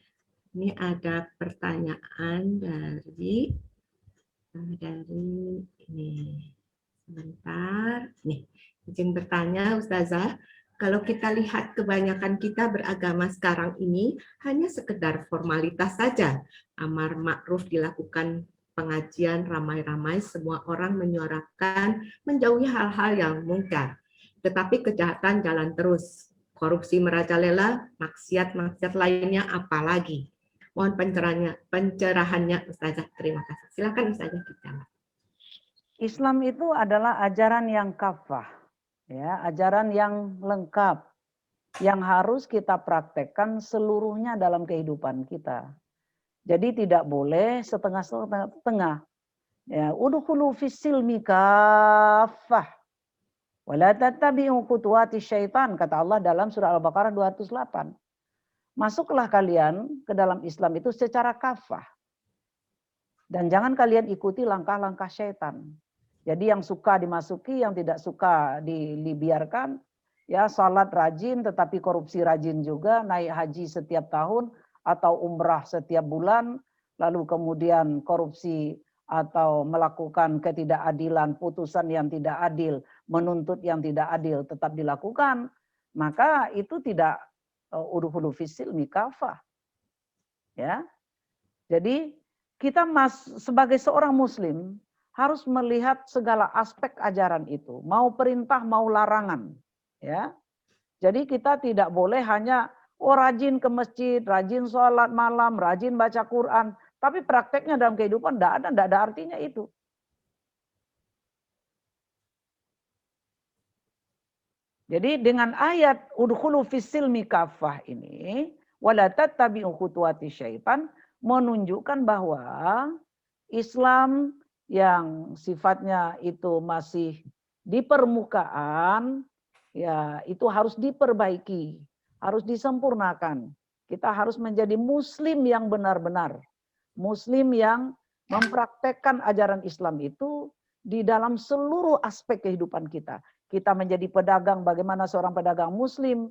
Ini ada pertanyaan dari ini. Sebentar. Nih, izin bertanya Ustazah. Kalau kita lihat kebanyakan kita beragama sekarang ini hanya sekedar formalitas saja. Amar ma'ruf dilakukan, pengajian ramai-ramai, semua orang menyuarakan menjauhi hal-hal yang mungkar. Tetapi kejahatan jalan terus. Korupsi merajalela, maksiat-maksiat lainnya apalagi. Mohon pencerahannya Ustazah. Terima kasih. Silakan Ustazah dijawab. Islam itu adalah ajaran yang kafah, ya, ajaran yang lengkap, yang harus kita praktekkan seluruhnya dalam kehidupan kita. Jadi tidak boleh setengah-setengah. Ya, udkhulu fis-silmi kaffah. Wala tattabi'u khutuwati syaitan, kata Allah dalam surah Al-Baqarah 208. Masuklah kalian ke dalam Islam itu secara kafah. Dan jangan kalian ikuti langkah-langkah syaitan. Jadi yang suka dimasuki, yang tidak suka dibiarkan. Ya, salat rajin tetapi korupsi rajin juga, naik haji setiap tahun atau umrah setiap bulan, lalu kemudian korupsi atau melakukan ketidakadilan, putusan yang tidak adil, menuntut yang tidak adil tetap dilakukan, maka itu tidak udkhulu fis-silmi kafah. Ya. Jadi kita sebagai seorang muslim harus melihat segala aspek ajaran itu, mau perintah mau larangan, ya. Jadi kita tidak boleh hanya rajin ke masjid, rajin sholat malam, rajin baca Quran, tapi prakteknya dalam kehidupan tidak ada artinya itu. Jadi dengan ayat udkhulu fis-silmi kafah ini, wala tattabi'u khutuwati syaitan, menunjukkan bahwa Islam yang sifatnya itu masih di permukaan, ya itu harus diperbaiki, harus disempurnakan. Kita harus menjadi muslim yang benar-benar. Muslim yang mempraktekkan ajaran Islam itu di dalam seluruh aspek kehidupan kita. Kita menjadi pedagang, bagaimana seorang pedagang muslim.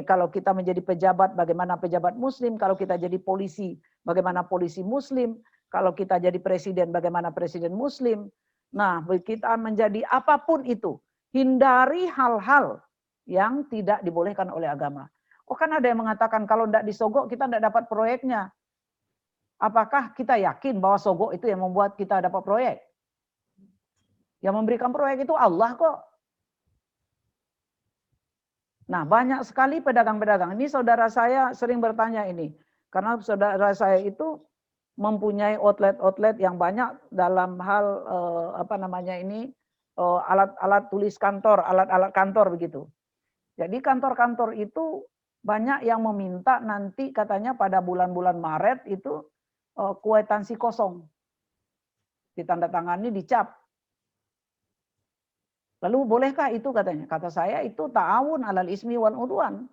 Kalau kita menjadi pejabat, bagaimana pejabat muslim. Kalau kita jadi polisi, bagaimana polisi muslim. Kalau kita jadi presiden, bagaimana presiden muslim. Nah, kita menjadi apapun itu. Hindari hal-hal yang tidak dibolehkan oleh agama. Oh, kan ada yang mengatakan kalau tidak disogok kita tidak dapat proyeknya. Apakah kita yakin bahwa sogok itu yang membuat kita dapat proyek? Yang memberikan proyek itu Allah kok. Nah, banyak sekali pedagang-pedagang. Ini saudara saya sering bertanya ini. Karena saudara saya itu mempunyai outlet-outlet yang banyak dalam hal alat-alat tulis kantor, alat-alat kantor begitu. Jadi kantor-kantor itu banyak yang meminta nanti katanya pada bulan-bulan Maret itu kwitansi kosong. Ditandatangani, dicap. Lalu bolehkah itu katanya? Kata saya itu ta'awun alal ismi wal udwan.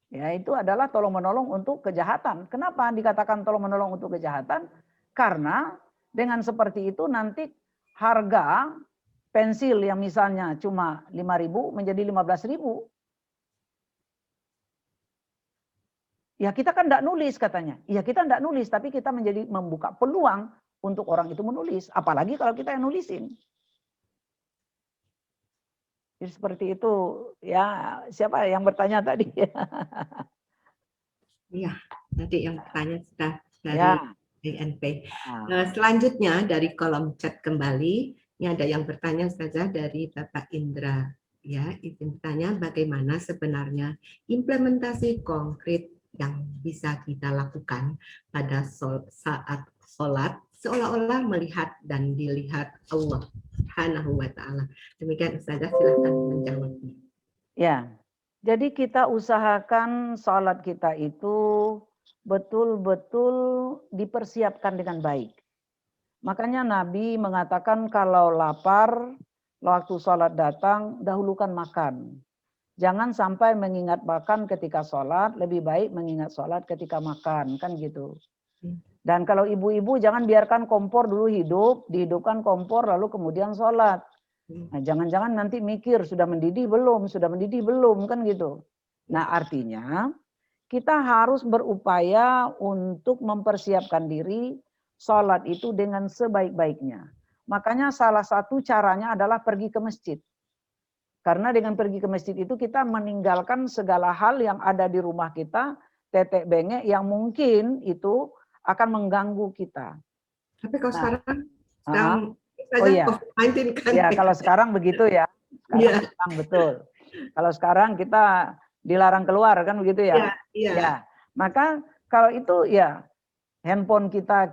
Ya, itu adalah tolong-menolong untuk kejahatan. Kenapa dikatakan tolong-menolong untuk kejahatan? Karena dengan seperti itu nanti harga pensil yang misalnya cuma 5.000 menjadi 15.000. Ya kita kan tidak nulis katanya. Ya kita tidak nulis, tapi kita menjadi membuka peluang untuk orang itu menulis. Apalagi kalau kita yang nulisin. Jadi seperti itu. Ya siapa yang bertanya tadi? Iya, tadi yang bertanya sudah dari Ya. INP. Selanjutnya dari kolom chat kembali, ini ada yang bertanya saja dari Bapak Indra. Ya, izin bertanya bagaimana sebenarnya implementasi konkret yang bisa kita lakukan pada saat sholat seolah-olah melihat dan dilihat Allah Subhanahu wa Ta'ala. Demikian Ustazah, silakan menjawabnya. Ya, jadi kita usahakan sholat kita itu betul-betul dipersiapkan dengan baik. Makanya Nabi mengatakan kalau lapar, waktu sholat datang, dahulukan makan. Jangan sampai mengingat makan ketika sholat, lebih baik mengingat sholat ketika makan, kan gitu. Dan kalau ibu-ibu jangan biarkan kompor dulu hidup, dihidupkan kompor lalu kemudian sholat. Nah, jangan-jangan nanti mikir sudah mendidih belum, kan gitu. Nah, artinya kita harus berupaya untuk mempersiapkan diri sholat itu dengan sebaik-baiknya. Makanya salah satu caranya adalah pergi ke masjid. Karena dengan pergi ke masjid itu kita meninggalkan segala hal yang ada di rumah kita, tetek bengek yang mungkin itu akan mengganggu kita. Tapi kalau sekarang oh iya. COVID-19 kan. Ya, kalau sekarang begitu ya. Sekarang betul. Kalau sekarang kita dilarang keluar kan begitu ya. Ya. Maka kalau itu ya handphone kita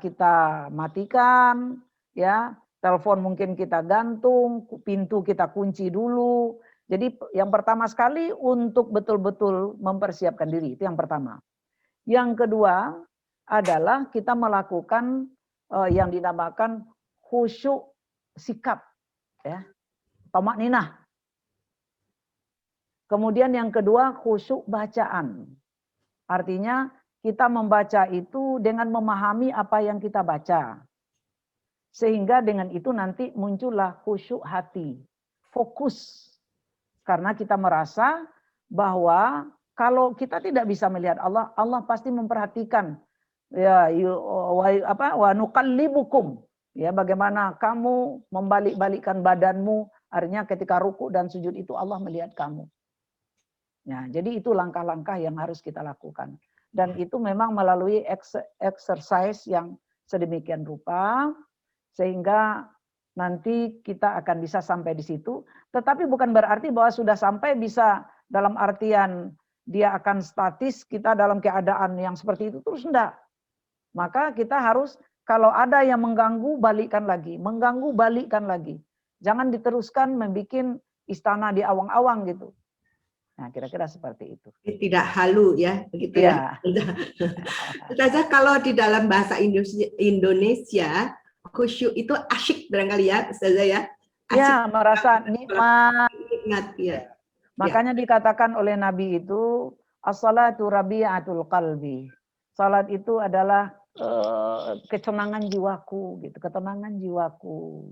matikan, ya, telepon mungkin kita gantung, pintu kita kunci dulu. Jadi yang pertama sekali untuk betul-betul mempersiapkan diri, itu yang pertama. Yang kedua adalah kita melakukan yang dinamakan khusyuk sikap, ya, tamakninah. Kemudian yang kedua khusyuk bacaan. Artinya kita membaca itu dengan memahami apa yang kita baca. Sehingga dengan itu nanti muncullah khusyuk hati. Fokus. Karena kita merasa bahwa kalau kita tidak bisa melihat Allah, Allah pasti memperhatikan. Ya, wa nuqallibukum. Ya, bagaimana kamu membalik-balikkan badanmu. Artinya ketika ruku dan sujud itu Allah melihat kamu. Ya, jadi itu langkah-langkah yang harus kita lakukan. Dan itu memang melalui exercise yang sedemikian rupa, sehingga nanti kita akan bisa sampai di situ. Tetapi bukan berarti bahwa sudah sampai bisa dalam artian dia akan statis, kita dalam keadaan yang seperti itu terus enggak. Maka kita harus, kalau ada yang mengganggu, balikkan lagi. Mengganggu, balikkan lagi. Jangan diteruskan membuat istana di awang-awang gitu. Nah, kira-kira seperti itu. Tidak halu ya, begitu ya. Ustazah, kalau di dalam bahasa Indonesia, khusyuk itu asyik barangkali ya, Ustazah ya. Asyik. Ya, merasa nikmat. Nikmat ya. Makanya dikatakan oleh Nabi itu, as-salatu rabi'atul qalbi. Salat itu adalah ketenangan jiwaku, gitu. Ketenangan jiwaku.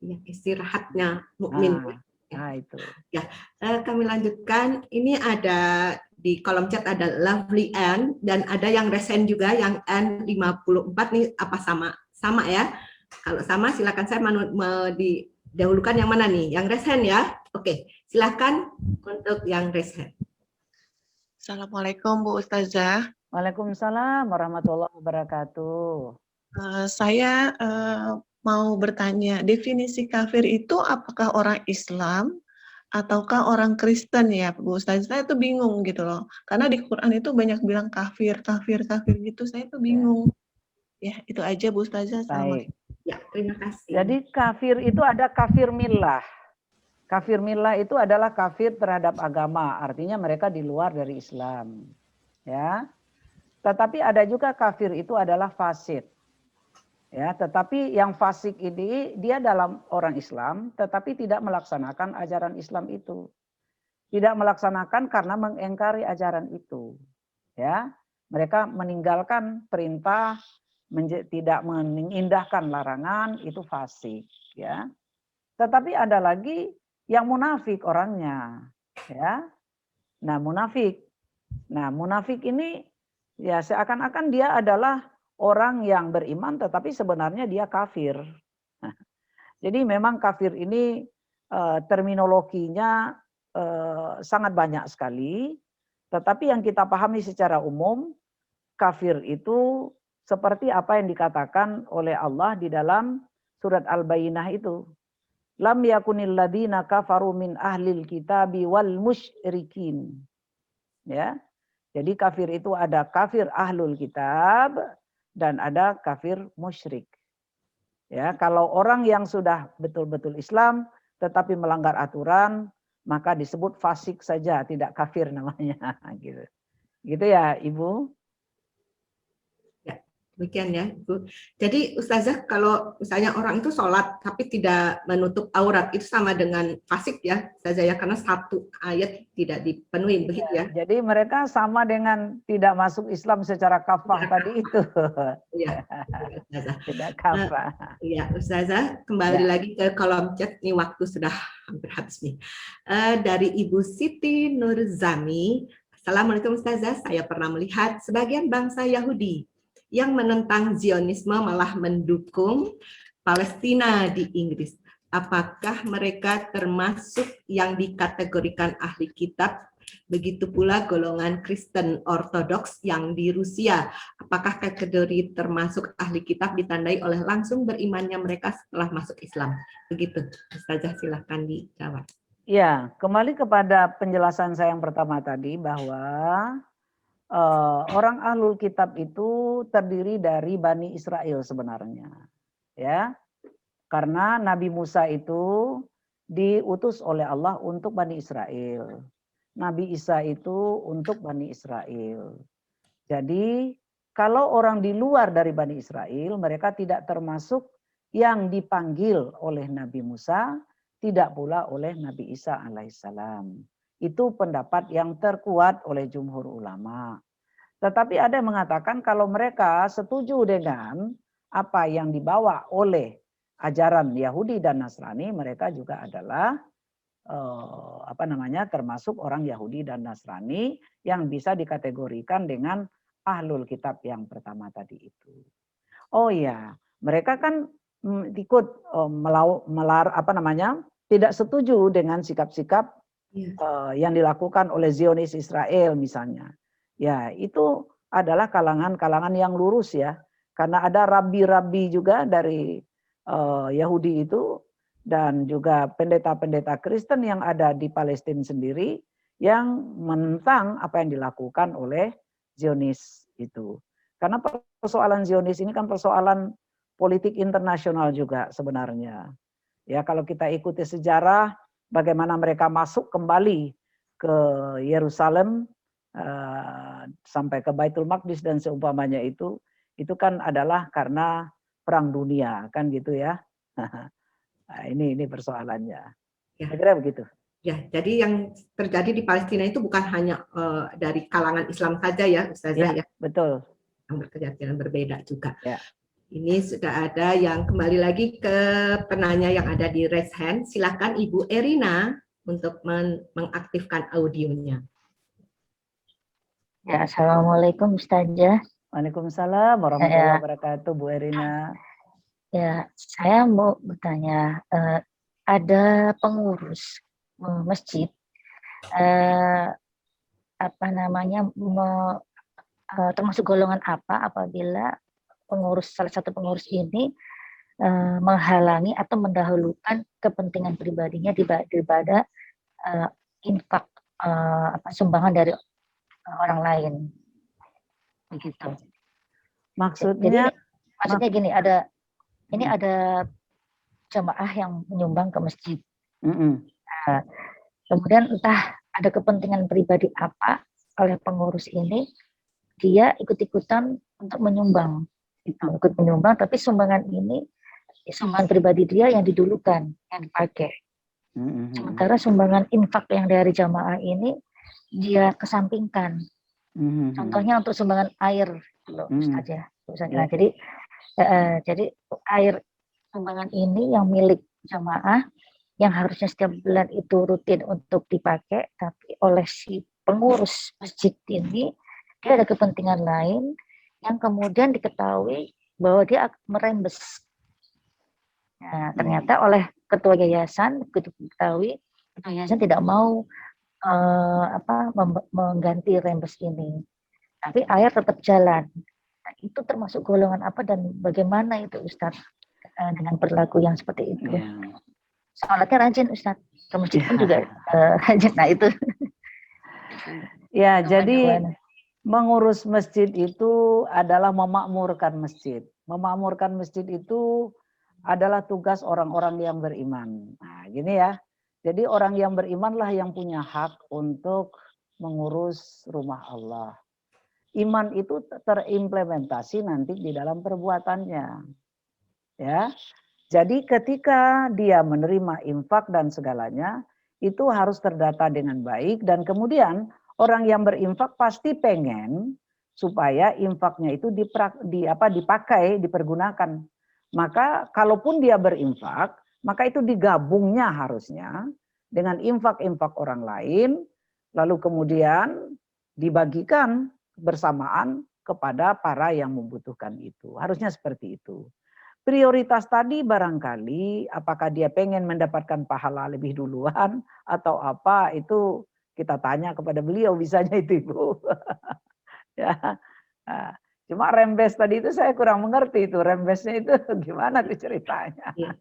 Ya, istirahatnya mukmin. Nah, itu. Ya, kami lanjutkan. Ini ada di kolom chat ada Lovely N dan ada yang resen juga yang N54 nih, apa sama? Sama ya. Kalau sama silakan saya didahulukan yang mana nih? Yang resen ya. Oke, silakan untuk yang resen. Assalamualaikum Bu Ustazah. Waalaikumsalam warahmatullahi wabarakatuh. Saya mau bertanya, definisi kafir itu apakah orang Islam ataukah orang Kristen ya Bu Ustazah? Saya tuh bingung gitu loh. Karena di Quran itu banyak bilang kafir gitu. Saya tuh bingung. Ya, itu aja Bu Ustazah. Baik. Ya, terima kasih. Jadi kafir itu ada kafir millah. Kafir millah itu adalah kafir terhadap agama. Artinya mereka di luar dari Islam. Ya. Tetapi ada juga kafir itu adalah fasik. Ya, tetapi yang fasik ini dia dalam orang Islam tetapi tidak melaksanakan ajaran Islam itu. Tidak melaksanakan karena mengingkari ajaran itu. Ya, mereka meninggalkan perintah, tidak mengindahkan larangan, itu fasik. ya. Tetapi ada lagi yang munafik orangnya, ya. Nah, munafik. Nah, munafik ini ya seakan-akan dia adalah orang yang beriman tetapi sebenarnya dia kafir. Nah, jadi memang kafir ini terminologinya sangat banyak sekali. Tetapi yang kita pahami secara umum, kafir itu seperti apa yang dikatakan oleh Allah di dalam surat Al-Bayyinah itu. Lam yakunil ladina kafaru min ahlil kitabi wal musyrikin. Ya. Jadi kafir itu ada kafir ahlul kitab dan ada kafir musyrik. Ya, kalau orang yang sudah betul-betul Islam tetapi melanggar aturan, maka disebut fasik saja, tidak kafir namanya. Gitu. Gitu ya, Ibu. Demikian ya, Ibu. Jadi Ustazah, kalau misalnya orang itu sholat tapi tidak menutup aurat, itu sama dengan fasik ya, Ustazah ya, karena satu ayat tidak dipenuhi, begitu ya? Jadi mereka sama dengan tidak masuk Islam secara kafah tadi itu. Iya, Ustazah. Tidak kafah. Iya, Ustazah, kembali lagi ke kolom chat, nih waktu sudah hampir habis nih. Dari Ibu Siti Nurzami, Assalamualaikum Ustazah, saya pernah melihat sebagian bangsa Yahudi yang menentang Zionisme malah mendukung Palestina di Inggris. Apakah mereka termasuk yang dikategorikan ahli kitab? Begitu pula golongan Kristen Ortodoks yang di Rusia. Apakah kategori termasuk ahli kitab ditandai oleh langsung berimannya mereka setelah masuk Islam? Begitu, Ustazah, silahkan dijawab. Ya, kembali kepada penjelasan saya yang pertama tadi bahwa orang ahlul kitab itu terdiri dari Bani Israel sebenarnya, ya, karena Nabi Musa itu diutus oleh Allah untuk Bani Israel, Nabi Isa itu untuk Bani Israel. Jadi kalau orang di luar dari Bani Israel, mereka tidak termasuk yang dipanggil oleh Nabi Musa, tidak pula oleh Nabi Isa alaihissalam. Itu pendapat yang terkuat oleh jumhur ulama. Tetapi ada yang mengatakan kalau mereka setuju dengan apa yang dibawa oleh ajaran Yahudi dan Nasrani, mereka juga adalah termasuk orang Yahudi dan Nasrani yang bisa dikategorikan dengan ahlul kitab yang pertama tadi itu. Oh ya, mereka kan ikut tidak setuju dengan sikap-sikap yang dilakukan oleh Zionis Israel misalnya. Ya, itu adalah kalangan-kalangan yang lurus ya. Karena ada rabi-rabi juga dari Yahudi itu dan juga pendeta-pendeta Kristen yang ada di Palestina sendiri yang menentang apa yang dilakukan oleh Zionis itu. Karena persoalan Zionis ini kan persoalan politik internasional juga sebenarnya. Ya, kalau kita ikuti sejarah bagaimana mereka masuk kembali ke Yerusalem sampai ke Baitul Maqdis dan seumpamanya itu kan adalah karena perang dunia kan gitu ya. Nah, ini persoalannya. Ya. Kira-kira begitu. Ya, jadi yang terjadi di Palestina itu bukan hanya dari kalangan Islam saja ya, Ustazah ya. Betul. Yang berkeyakinan berbeda juga. Ya. Ini sudah ada yang kembali lagi ke penanya yang ada di raise hand. Silakan Ibu Erina untuk mengaktifkan audionya. Ya, Assalamualaikum Ustazah. Waalaikumsalam warahmatullahi wabarakatuh, Bu Erina. Ya, saya mau bertanya, ada pengurus masjid, termasuk golongan apa apabila salah satu pengurus ini menghalangi atau mendahulukan kepentingan pribadinya daripada infak sumbangan dari orang lain, begitu. Maksudnya gini, ada jamaah yang menyumbang ke masjid. Nah, kemudian entah ada kepentingan pribadi apa oleh pengurus ini, dia ikut-ikutan untuk menyumbang. Ikut menyumbang, tapi sumbangan ini sumbangan pribadi dia yang didulukan, yang dipakai. Sementara sumbangan infak yang dari jamaah ini dia kesampingkan. Contohnya untuk sumbangan air, saja. Nah, jadi air sumbangan ini yang milik jamaah, yang harusnya setiap bulan itu rutin untuk dipakai, tapi oleh si pengurus masjid ini, dia ada kepentingan lain yang kemudian diketahui bahwa dia merembes. Nah, ternyata oleh ketua yayasan, begitu diketahui, ketua yayasan tidak mau mengganti rembes ini. Tapi air tetap jalan. Nah, itu termasuk golongan apa dan bagaimana itu Ustadz dengan perilaku yang seperti itu? Sholatnya rajin Ustadz, ke masjid pun juga rajin. Nah itu. Ya, jadi mengurus masjid itu adalah memakmurkan masjid. Memakmurkan masjid itu adalah tugas orang-orang yang beriman. Nah, gini ya. Jadi orang yang berimanlah yang punya hak untuk mengurus rumah Allah. Iman itu terimplementasi nanti di dalam perbuatannya. Ya. Jadi ketika dia menerima infak dan segalanya, itu harus terdata dengan baik dan kemudian orang yang berinfak pasti pengen supaya infaknya itu dipakai, dipergunakan. Maka kalaupun dia berinfak, maka itu digabungnya harusnya dengan infak-infak orang lain, lalu kemudian dibagikan bersamaan kepada para yang membutuhkan itu. Harusnya seperti itu. Prioritas tadi barangkali apakah dia pengen mendapatkan pahala lebih duluan atau apa, itu kita tanya kepada beliau bisanya itu Ibu. Ya. Nah, cuma rembes tadi itu saya kurang mengerti itu rembesnya itu gimana tuh ceritanya. Ya.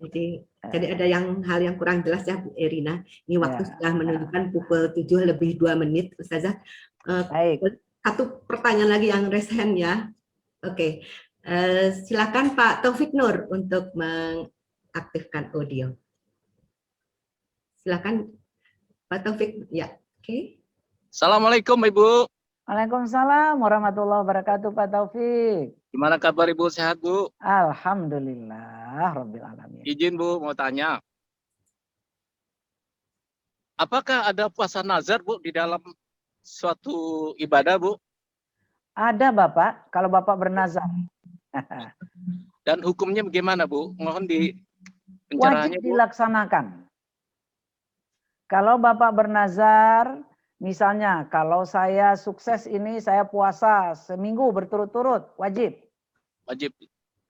Jadi ada hal yang kurang jelas ya Bu Erina. Ini waktu sudah menunjukkan pukul 7 lebih 2 menit Ustazah. Baik. Satu pertanyaan lagi yang resen ya. Oke. Silakan Pak Taufik Nur untuk mengaktifkan audio. Silakan Pak Taufik. Ya, oke. Assalamualaikum Ibu. Waalaikumsalam warahmatullahi wabarakatuh Pak Taufik. Gimana kabar Ibu, sehat Bu? Alhamdulillah Rabbil Alamin. Izin Bu mau tanya. Apakah ada puasa nazar Bu di dalam suatu ibadah Bu? Ada Bapak, kalau Bapak bernazar. Dan hukumnya bagaimana Bu? Mohon di pencerahannya Wajib Bu. dilaksanakan. Kalau Bapak bernazar, misalnya kalau saya sukses ini saya puasa seminggu berturut-turut, wajib. Wajib.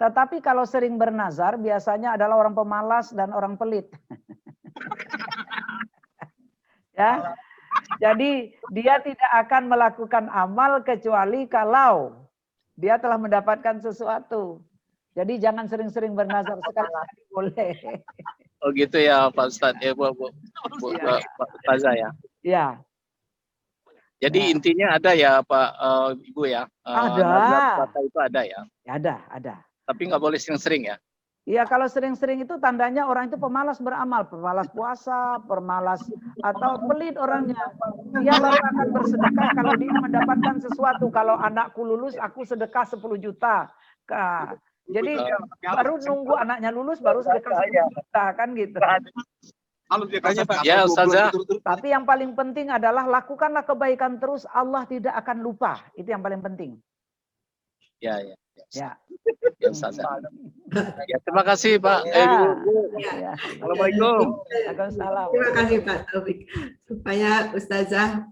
Tetapi kalau sering bernazar biasanya adalah orang pemalas dan orang pelit. Ya. Jadi dia tidak akan melakukan amal kecuali kalau dia telah mendapatkan sesuatu. Jadi jangan sering-sering bernazar, sekali-sekali boleh. Oh gitu ya Pak Ustadz, ya Bu Ustazah ya. Ya. Jadi intinya ada ya Pak Ibu ya. Ada. Nazar puasa itu ada ya. Ada. Tapi nggak boleh sering-sering ya. Iya, kalau sering-sering itu tandanya orang itu pemalas beramal, pemalas puasa, pemalas atau pelit orangnya. Dia baru akan bersedekah kalau dia mendapatkan sesuatu. Kalau anakku lulus, aku sedekah 10 juta. Jadi baru nunggu anaknya lulus, baru sedekah 10 juta kan gitu. Ya Ustazah. Tapi yang paling penting adalah lakukanlah kebaikan terus, Allah tidak akan lupa. Itu yang paling penting. Ya. Ya. Ya Ustazah. Ya, terima kasih Pak. Ya. Assalamualaikum. Waalaikumsalam. Terima kasih Pak Taufik. Supaya Ustazah,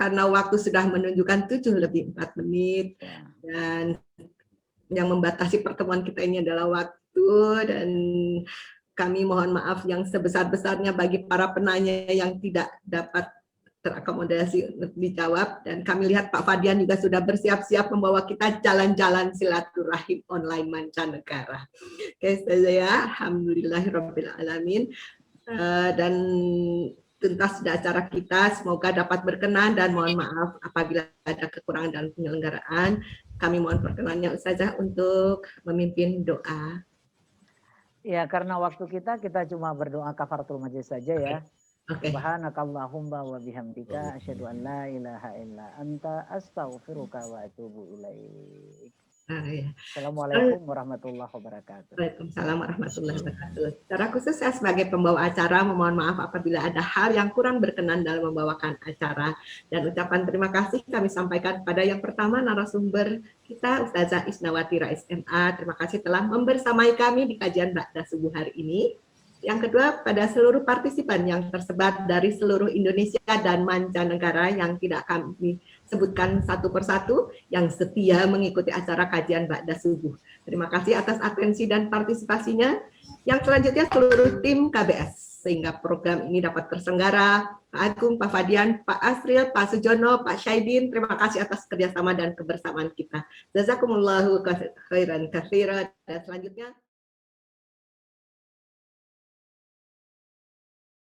karena waktu sudah menunjukkan 7 lebih 4 menit dan yang membatasi pertemuan kita ini adalah waktu, dan kami mohon maaf yang sebesar-besarnya bagi para penanya yang tidak dapat terakomodasi untuk dijawab, dan kami lihat Pak Fadian juga sudah bersiap-siap membawa kita jalan-jalan silaturahim online mancanegara. Oke, saya alhamdulillahirabbil alamin, dan tuntas sudah acara kita, semoga dapat berkenan dan mohon maaf apabila ada kekurangan dalam penyelenggaraan. Kami mohon perkenannya Ustazah untuk memimpin doa. Ya, karena waktu kita cuma berdoa kafaratul majlis saja ya. Okay. Subhanakallahumma wa bihamdika asyhadu an la ilaha illa anta astaghfiruka wa atubu ilaik. Ya. Assalamualaikum warahmatullahi wabarakatuh. Waalaikumsalam warahmatullahi wabarakatuh. Secara khusus saya sebagai pembawa acara memohon maaf apabila ada hal yang kurang berkenan dalam membawakan acara, dan ucapan terima kasih kami sampaikan pada yang pertama narasumber kita Ustazah Isnawati Rais MA. Terima kasih telah membersamai kami di kajian Ba'da Subuh hari ini. Yang kedua, pada seluruh partisipan yang tersebar dari seluruh Indonesia dan mancanegara yang tidak kami sebutkan satu persatu, yang setia mengikuti acara kajian Ba'da Subuh. Terima kasih atas atensi dan partisipasinya. Yang selanjutnya seluruh tim KBS, sehingga program ini dapat terselenggara. Pak Agung, Pak Fadian, Pak Asril, Pak Sujono, Pak Syaidin, terima kasih atas kerjasama dan kebersamaan kita. Jazakumullahu khairan katsiran. Dan selanjutnya